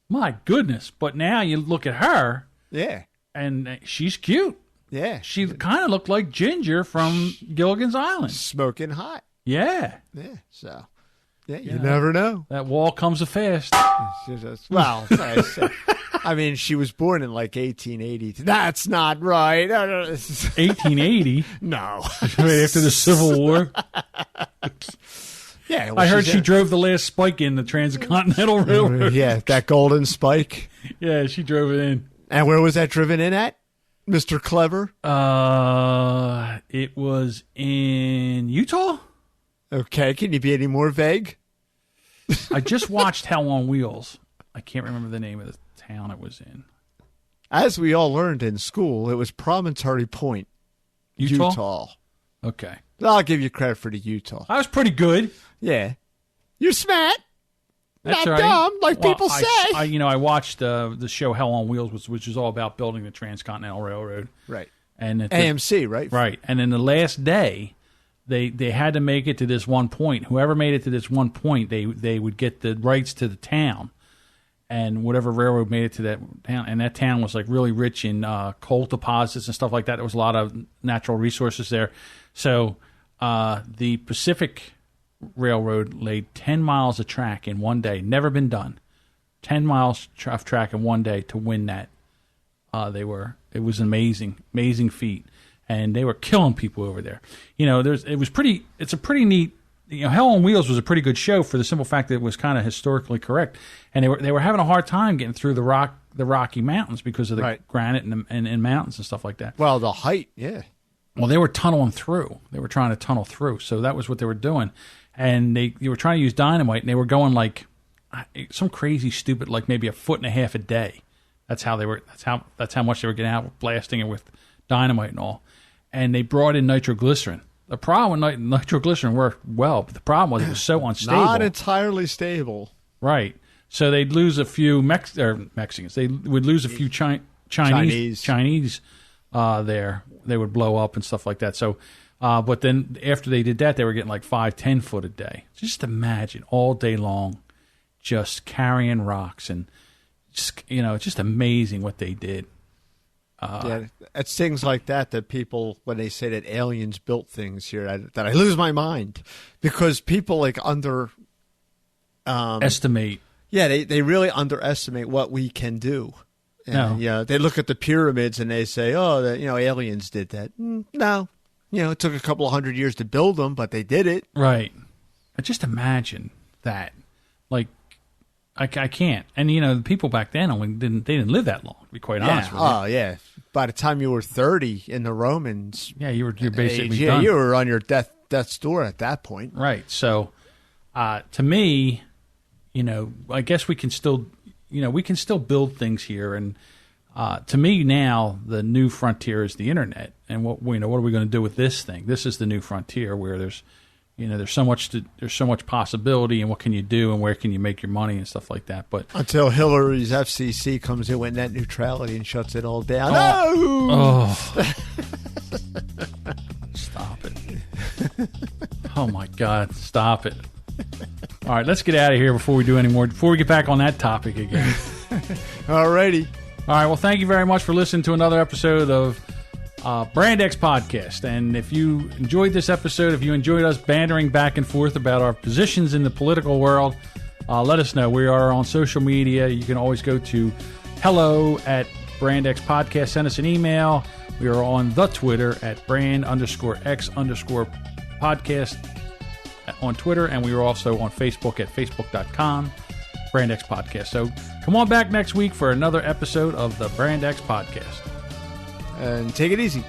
my goodness. But now you look at her. Yeah. And she's cute. Yeah. She kind of looked like Ginger from Gilligan's Island. Smoking hot. Yeah. Yeah. So, you never know. That wall comes fast. Well, I mean, she was born in like 1880. That's not right. 1880? No. Right after the Civil War? Yeah, well, I heard she drove the last spike in the Transcontinental Railroad. Yeah, that golden spike. Yeah, she drove it in. And where was that driven in at, Mr. Clever? It was in Utah. Okay, can you be any more vague? I just watched Hell on Wheels. I can't remember the name of the town it was in. As we all learned in school, it was Promontory Point, Utah. Okay. I'll give you credit for the Utah. I was pretty good. Yeah. You're smart. That's not right. dumb, like people say. I watched the show Hell on Wheels, which is all about building the Transcontinental Railroad. Right. And AMC, right? Right. And then the last day, they had to make it to this one point. Whoever made it to this one point, they would get the rights to the town. And whatever railroad made it to that town, and that town was like really rich in coal deposits and stuff like that. There was a lot of natural resources there. So the Pacific Railroad laid 10 miles of track in one day. Never been done. 10 miles of track in one day to win that. It was an amazing feat. And they were killing people over there. It's a pretty neat Hell on Wheels was a pretty good show for the simple fact that it was kind of historically correct, and they were having a hard time getting through the Rocky Mountains because of the granite and mountains and stuff like that. Well, the height, yeah. Well, they were tunneling through. They were trying to tunnel through, so that was what they were doing, and they were trying to use dynamite, and they were going like some crazy stupid, like maybe 1.5 foot a day. That's how they were. That's how much they were getting out, blasting it with dynamite and all. And they brought in nitroglycerin. The problem with nitroglycerin worked well, but the problem was it was so unstable. Not entirely stable. Right. So they'd lose a few Mexicans. They would lose a few Chinese there. They would blow up and stuff like that. So, but then after they did that, they were getting like 5-10 foot a day. Just imagine all day long, just carrying rocks and just, it's just amazing what they did. Yeah, it's things like that people, when they say that aliens built things here, that I lose my mind, because people like estimate. Yeah, they really underestimate what we can do. And, they look at the pyramids and they say, "Oh, aliens did that." No, it took a couple of 100 years to build them, but they did it. Right. Just imagine that. Like, I can't. And the people back then didn't live that long, to be quite honest with you. Oh yeah. By the time you were 30 in the Romans, you're basically done. You were on your death's door at that point. Right. So, to me, I guess we can still build things here. And to me now, the new frontier is the internet. And what are we going to do with this thing? This is the new frontier where there's so much possibility, and what can you do, and where can you make your money and stuff like that. But until Hillary's FCC comes in with net neutrality and shuts it all down. Stop it! Oh my God, stop it! All right, let's get out of here before we do any more. Before we get back on that topic again. Alrighty. All right. Well, thank you very much for listening to another episode of Brand X Podcast. And if you enjoyed this episode, if you enjoyed us bantering back and forth about our positions in the political world, let us know. We are on social media. You can always go to hello@BrandX Podcast. Send us an email. We are on the Twitter at brand_X_podcast on Twitter. And we are also on Facebook at facebook.com/Brand X Podcast. So come on back next week for another episode of the Brand X Podcast. And take it easy.